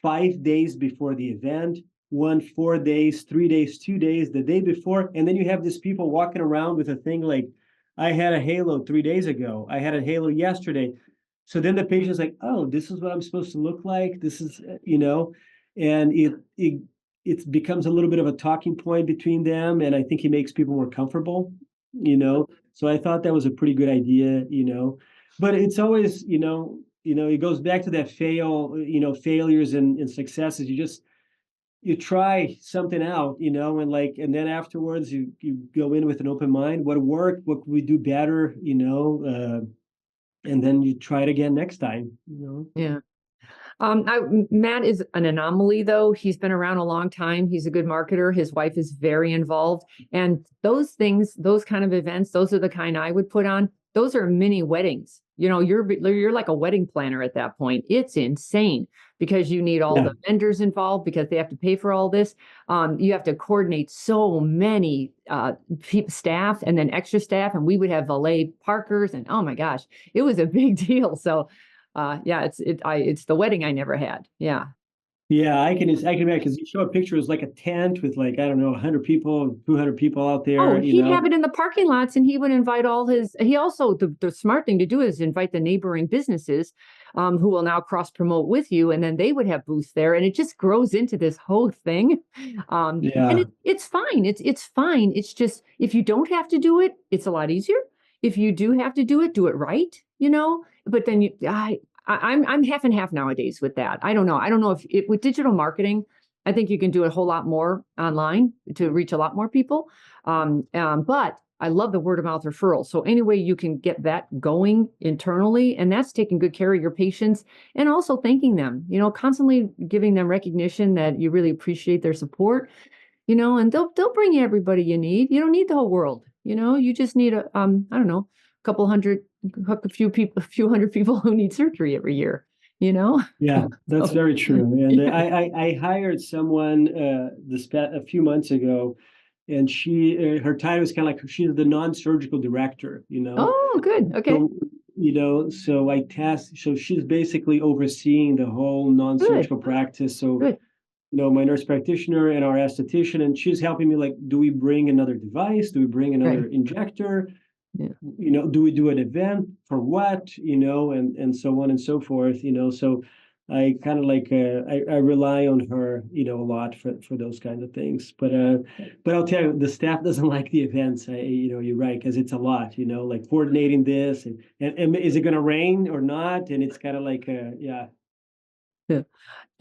A: 5 days before the event, 4 days, 3 days, 2 days, the day before, and then you have these people walking around with a thing like, I had a halo 3 days ago, I had a halo yesterday. So then the patient's like, oh, this is what I'm supposed to look like. This is, and it becomes a little bit of a talking point between them, and I think it makes people more comfortable. So I thought that was a pretty good idea. But it's always, it goes back to that failures and successes. You try something out, and then afterwards you go in with an open mind. What worked? What could we do better? And then you try it again next time.
B: Yeah. Matt is an anomaly, though. He's been around a long time. He's a good marketer. His wife is very involved. And those things, those kind of events, those are the kind I would put on. Those are mini weddings. You're like a wedding planner at that point. It's insane because you need all
A: Yeah.
B: the vendors involved because they have to pay for all this. You have to coordinate so many staff and then extra staff, and we would have valet parkers, and oh my gosh, it was a big deal. So yeah, it's the wedding I never had. Yeah.
A: Yeah, I can imagine, because you show a picture, it's like a tent with like, I don't know, 100 people, 200 people out
B: Oh,
A: there, you
B: he'd have
A: know.
B: it in the parking lots and he would invite all his, he also, the smart thing to do is invite the neighboring businesses who will now cross promote with you. And then they would have booths there and it just grows into this whole thing. And
A: Yeah.
B: it's fine. It's fine. It's just, if you don't have to do it, it's a lot easier. If you do have to do it right. But then I'm half and half nowadays with that. I don't know. I don't know if with digital marketing, I think you can do a whole lot more online to reach a lot more people. But I love the word of mouth referral. So any way you can get that going internally, and that's taking good care of your patients and also thanking them, constantly giving them recognition that you really appreciate their support, and they'll bring you everybody you need. You don't need the whole world. You just need I don't know, a couple hundred, a few people, a few hundred people who need surgery every year, you know?
A: Yeah, that's
B: So,
A: very true. And
B: yeah.
A: I hired someone a few months ago, and she her title is kind of like she's the non-surgical director,
B: Oh, good. Okay.
A: So, so so she's basically overseeing the whole
B: Good.
A: non-surgical practice. So,
B: Good.
A: my nurse practitioner and our esthetician, and she's helping me like, do we bring another device? Do we bring another
B: Right.
A: injector?
B: Yeah.
A: Do we do an event for what? And so on and so forth. So I kind of like I rely on her, a lot for those kinds of things. But I'll tell you, the staff doesn't like the events. You're right, because it's a lot. Like coordinating this and is it going to rain or not? And it's kind of like yeah.
B: Yeah.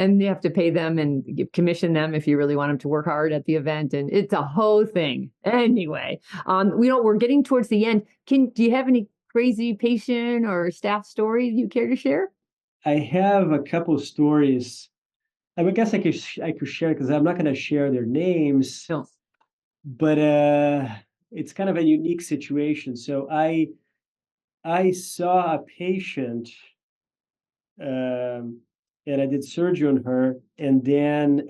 B: And you have to pay them and commission them if you really want them to work hard at the event. And it's a whole thing. Anyway, we're getting towards the end. Do you have any crazy patient or staff stories you care to share?
A: I have a couple of stories. I guess I could share because I'm not going to share their names,
B: No.
A: but it's kind of a unique situation. So I saw a patient, and I did surgery on her, and then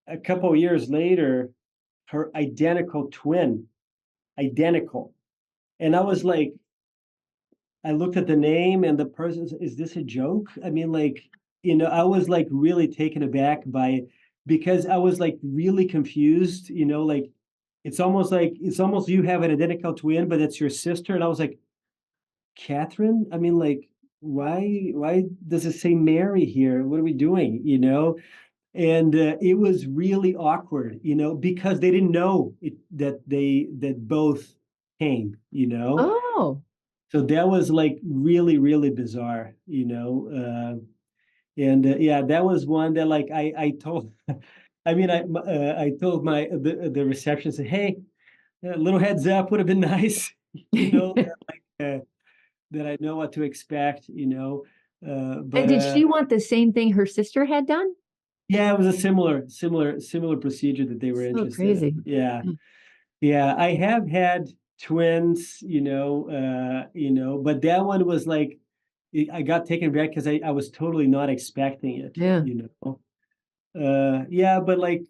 A: a couple of years later, her identical twin, identical, and I was like, I looked at the name and the person, is this a joke? I mean, like, I was like really taken aback by it because I was like really confused, like it's almost you have an identical twin, but it's your sister. And I was like, Catherine? I mean, like, why does it say Mary here? What are we doing? And it was really awkward, because they didn't know that both came,
B: Oh,
A: so that was like really, really bizarre, and yeah, that was one that like I told, I mean, I told the receptionist, hey, a little heads up would have been nice,
B: and
A: uh, that I know what to expect, but
B: did she want the same thing her sister had done?
A: yeah, it was a similar procedure that they were
B: So
A: interested in.
B: crazy.
A: Yeah, yeah, I have had twins, but that one was like I got taken back because I was totally not expecting it,
B: Yeah.
A: Yeah, but like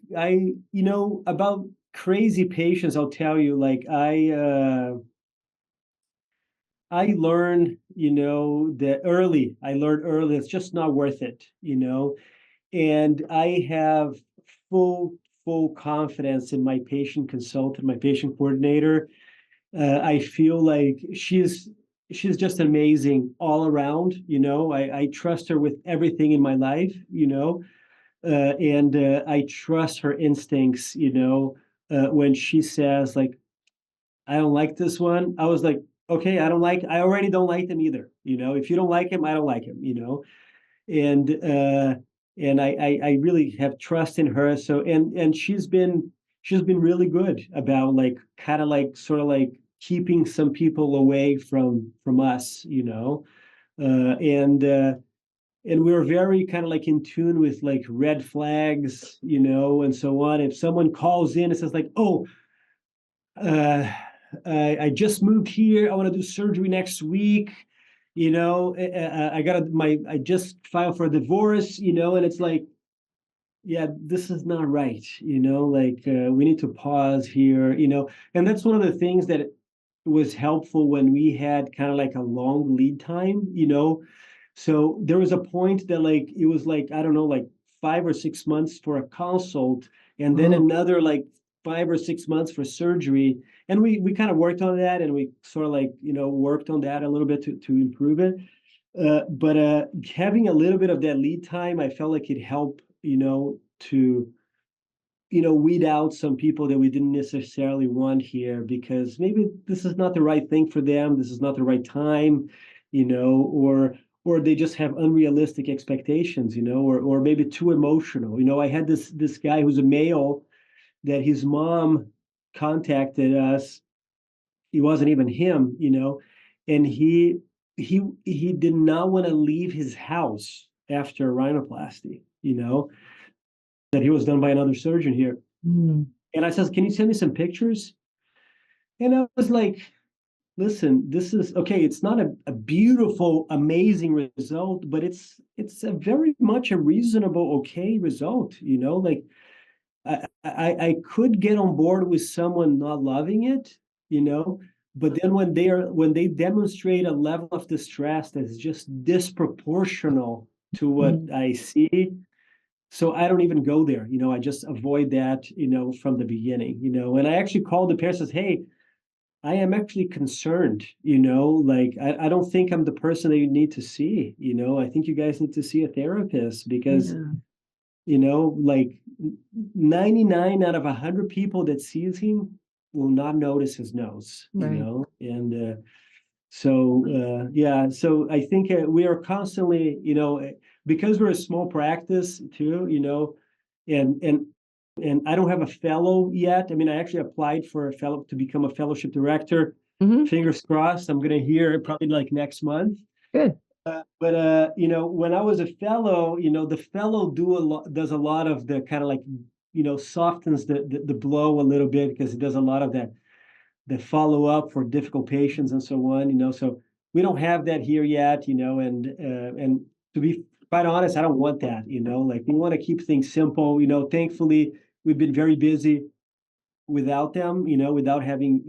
A: about crazy patients, I'll tell you, like I learned, that early. I learned early it's just not worth it, and I have full full confidence in my patient consultant, my patient coordinator. I feel like she's just amazing all around. I trust her with everything in my life. And I trust her instincts. When she says like, "I don't like this one," I was like, "Okay, I don't like. I already don't like them either. If you don't like him, I don't like him. And I really have trust in her. So and she's been really good about like kind of like sort of like keeping some people away from us, and we were very kind of like in tune with like red flags, and so on. If someone calls in and says like, "Oh, uh, I just moved here. I want to do surgery next week. I just filed for a divorce. And it's like, yeah, this is not right. Like we need to pause here. And that's one of the things that was helpful when we had kind of like a long lead time. So there was a point that like it was like I don't know like 5 or 6 months for a consult, and then
B: Oh,
A: another like 5 or 6 months for surgery. And we kind of worked on that, and we sort of like worked on that a little bit to improve it. But having a little bit of that lead time, I felt like it helped to weed out some people that we didn't necessarily want here because maybe this is not the right thing for them. This is not the right time, or or they just have unrealistic expectations, or maybe too emotional. I had this guy who's a male that his mom contacted us. He wasn't even him, and he did not want to leave his house after a rhinoplasty, that he was done by another surgeon here.
B: Mm.
A: And I says, "Can you send me some pictures?" And I was like, "Listen, this is okay. It's not a beautiful, amazing result, but it's a very much a reasonable, okay result. Like I could get on board with someone not loving it, but then when they demonstrate a level of distress that is just disproportional to what
B: Mm.
A: I see, so I don't even go there. I just avoid that, from the beginning. And I actually called the parents and says, "Hey, I am actually concerned, like I don't think I'm the person that you need to see. I think you guys need to see a therapist because
B: Yeah.
A: like 99 out of 100 people that sees him will not notice his nose,
B: Right.
A: and yeah, so I think we are constantly, because we're a small practice too, and I don't have a fellow yet. I mean, I actually applied for a fellow to become a fellowship director.
B: Hmm.
A: Fingers crossed, I'm going to hear it probably like next month.
B: Good.
A: But when I was a fellow, the fellow does a lot of the kind of like, softens the blow a little bit because it does a lot of that the follow up for difficult patients and so on. So we don't have that here yet. And to be quite honest, I don't want that. Like we want to keep things simple. Thankfully we've been very busy without them. Without having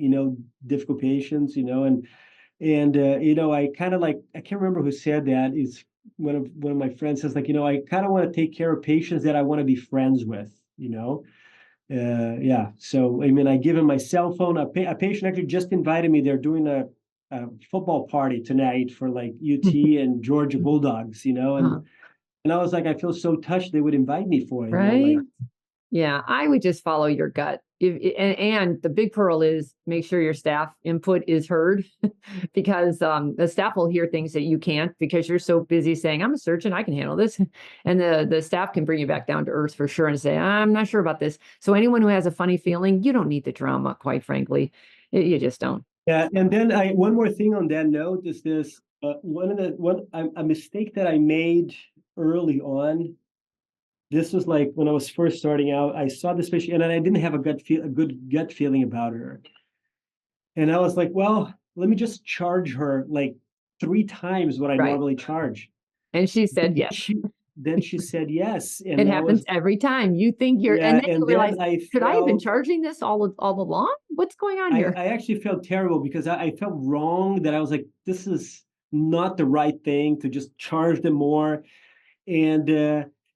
A: difficult patients. And I kind of like I can't remember who said that. Is one of my friends says like I kind of want to take care of patients that I want to be friends with. Yeah. So I mean, I give him my cell phone. A patient actually just invited me. They're doing a football party tonight for like UT and Georgia Bulldogs.
B: Uh,
A: And I was like, I feel so touched they would invite me for it.
B: right.
A: Like
B: Yeah, I would just follow your gut. And the big pearl is make sure your staff input is heard because the staff will hear things that you can't because you're so busy saying, I'm a surgeon, I can handle this. And the staff can bring you back down to earth for sure and say, I'm not sure about this. So anyone who has a funny feeling, you don't need the drama, quite frankly. You just don't.
A: yeah. And then one more thing on that note is this one a mistake that I made early on. This was like when I was first starting out. I saw this patient, and I didn't have a good gut feeling about her. And I was like, well, let me just charge her like 3 times what I
B: Right.
A: normally charge.
B: And she said
A: Then
B: yes.
A: she said yes,
B: It
A: and I
B: happens
A: was
B: every time. You think and
A: yeah,
B: then you
A: and
B: realize,
A: then I
B: should I have been
A: felt
B: charging this all along? What's going on here?
A: I actually felt terrible because I felt wrong that I was like, this is not the right thing to just charge them more. And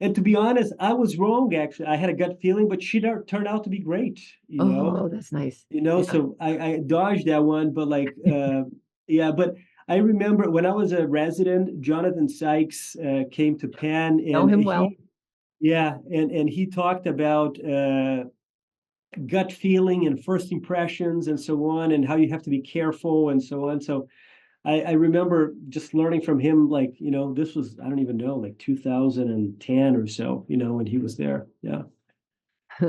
A: and to be honest, I was wrong actually. I had a gut feeling, but she turned out to be great,
B: Oh, that's nice. Yeah.
A: So I dodged that one, but like yeah, but I remember when I was a resident, Jonathan Sykes came to Penn,
B: Know
A: and
B: him well.
A: yeah, and he talked about gut feeling and first impressions and so on, and how you have to be careful and so on. So I remember just learning from him, like, this was, I don't even know, like 2010 or so, when he was there. Yeah.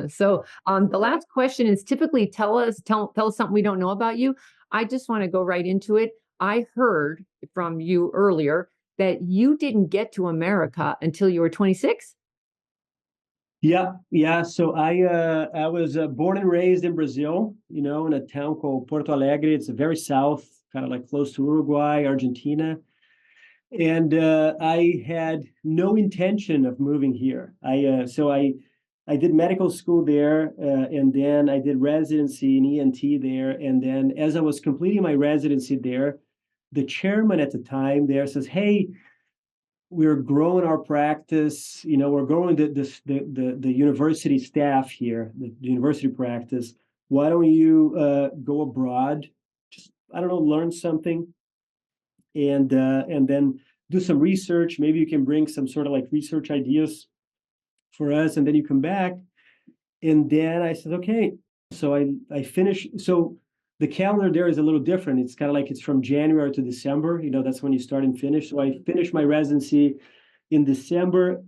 B: So the last question is typically tell us something we don't know about you. I just want to go right into it. I heard from you earlier that you didn't get to America until you were 26.
A: Yeah, yeah. So I was born and raised in Brazil, in a town called Porto Alegre. It's very south, kind of like close to Uruguay, Argentina. And I had no intention of moving here. I did medical school there, and then I did residency in ENT there. And then as I was completing my residency there, the chairman at the time there says, "Hey, we're growing our practice. We're growing the university staff here, the university practice. Why don't you go abroad? Just I don't know, learn something, and then do some research. Maybe you can bring some sort of like research ideas for us, and then you come back." And then I said, okay. So I finished. So the calendar there is a little different. It's kind of like it's from January to December. That's when you start and finish. So I finished my residency in December.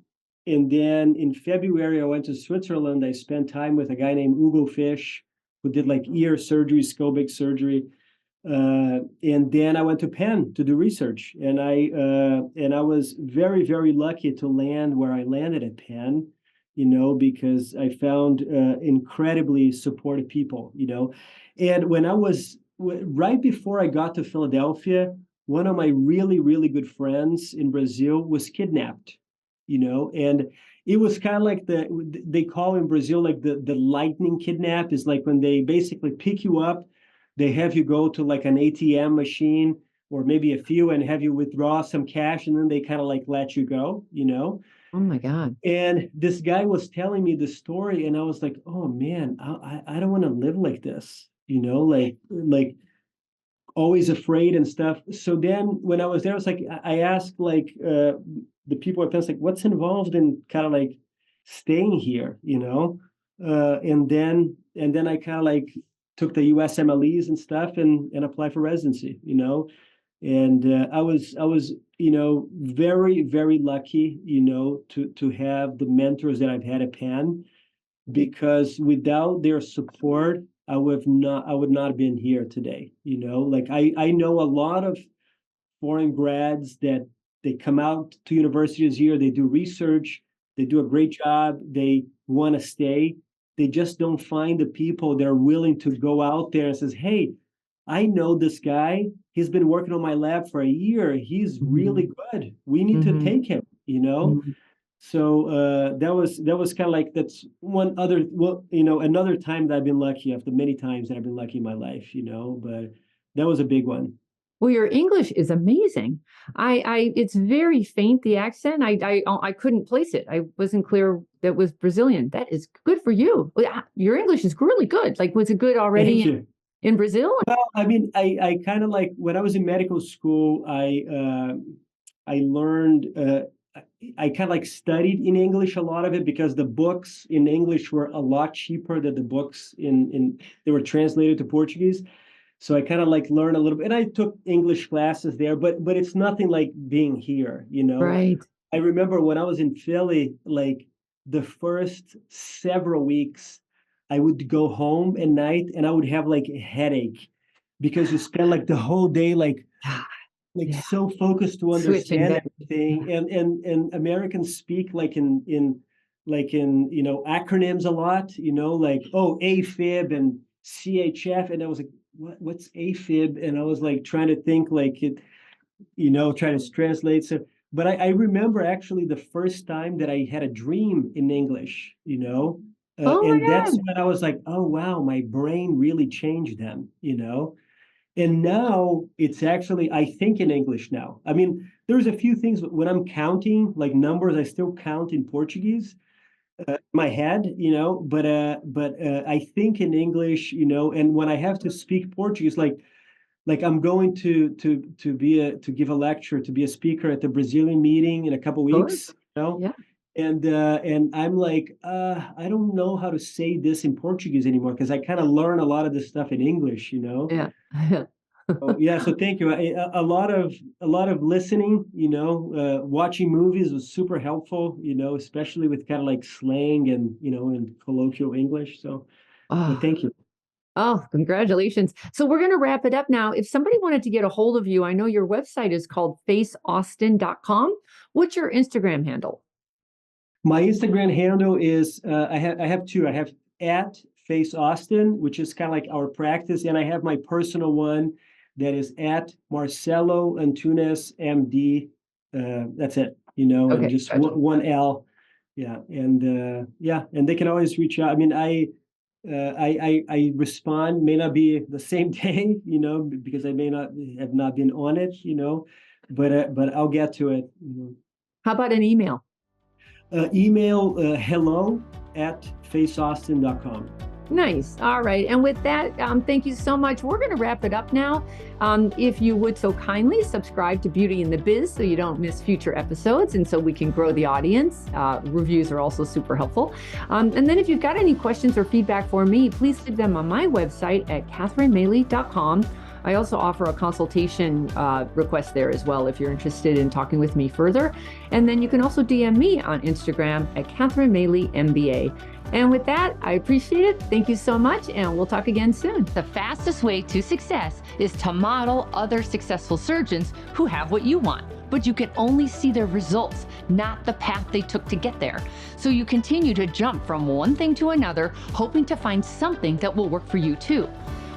A: And then in February, I went to Switzerland. I spent time with a guy named Ugo Fish, who did like ear surgery, scopic surgery. And then I went to Penn to do research. And I was very, very lucky to land where I landed at Penn, because I found incredibly supportive people, And when I was right before I got to Philadelphia, one of my really, really good friends in Brazil was kidnapped, and it was kind of like they call in Brazil like the lightning kidnap is like when they basically pick you up, they have you go to like an ATM machine or maybe a few and have you withdraw some cash, and then they kind of like let you go.
B: Oh my God.
A: And this guy was telling me the story, and I was like, oh man, I don't want to live like this, like always afraid and stuff. So then when I was there, it's like I asked like the people at Penn, like, what's involved in kind of like staying here, and then I kind of like took the USMLEs and stuff and applied for residency, and I was very, very lucky, to have the mentors that I've had at Penn, because without their support, I would not have been here today. Like I know a lot of foreign grads that they come out to universities here, they do research, they do a great job, they want to stay. They just don't find the people that are willing to go out there and says, hey, I know this guy. He's been working on my lab for a year. He's really good. We need to take him, So that was kind of like that's one other another time that I've been lucky after many times that I've been lucky in my life, but that was a big one.
B: Well, your English is amazing. It's very faint, the accent. I couldn't place it. I wasn't clear that was Brazilian. That is good for you. Your English is really good. Like, was it good already in Brazil?
A: Well, I mean, I kind of like when I was in medical school, I learned. I kind of like studied in English a lot of it because the books in English were a lot cheaper than the books they were translated to Portuguese. So I kind of like learned a little bit, and I took English classes there, but it's nothing like being here,
B: Right.
A: I remember when I was in Philly, like the first several weeks, I would go home at night and I would have like a headache because you spend like the whole day like so focused to understand everything, and Americans speak like in acronyms a lot, like AFib and CHF, and I was like, what's AFib? And I was like trying to think like it, trying to translate. So, but I remember actually the first time that I had a dream in English, and that's when I was like, oh wow, my brain really changed then, And now it's actually, I think in English now. I mean, there's a few things when I'm counting like numbers, I still count in Portuguese. My head, but I think in English, and when I have to speak Portuguese, like I'm going to give a lecture, to be a speaker at the Brazilian meeting in a couple weeks,
B: Yeah.
A: And I'm like, I don't know how to say this in Portuguese anymore because I kind of learn a lot of this stuff in English,
B: Yeah.
A: So thank you. A lot of listening, watching movies was super helpful, especially with kind of like slang and and colloquial English. So thank you.
B: Oh, congratulations. So we're going to wrap it up now. If somebody wanted to get a hold of you, I know your website is called faceaustin.com. What's your Instagram handle?
A: My Instagram handle is I have two. I have at Face Austin, which is kind of like our practice, and I have my personal one that is at Marcelo Antunes MD. That's it, and just gotcha. one L. Yeah, and and they can always reach out. I mean, I respond, may not be the same day, because I may not have not been on it, but I'll get to it.
B: How about an email?
A: Email hello@faceaustin.com.
B: Nice. All right. And with that, thank you so much. We're going to wrap it up now. If you would so kindly subscribe to Beauty in the Biz so you don't miss future episodes and so we can grow the audience. Reviews are also super helpful. And then if you've got any questions or feedback for me, please leave them on my website at catherinemaley.com. I also offer a consultation request there as well if you're interested in talking with me further. And then you can also DM me on Instagram at Catherine Maley MBA. And with that, I appreciate it. Thank you so much, and we'll talk again soon.
C: The fastest way to success is to model other successful surgeons who have what you want, but you can only see their results, not the path they took to get there. So you continue to jump from one thing to another, hoping to find something that will work for you too.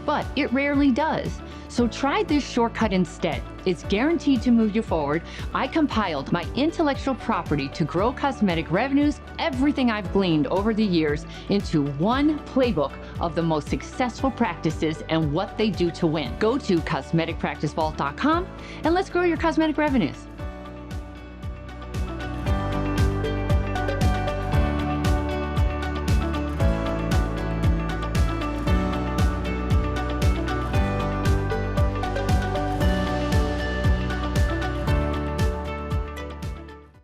C: But it rarely does. So try this shortcut instead. It's guaranteed to move you forward. I compiled my intellectual property to grow cosmetic revenues, everything I've gleaned over the years, into one playbook of the most successful practices and what they do to win. Go to cosmeticpracticevault.com and let's grow your cosmetic revenues.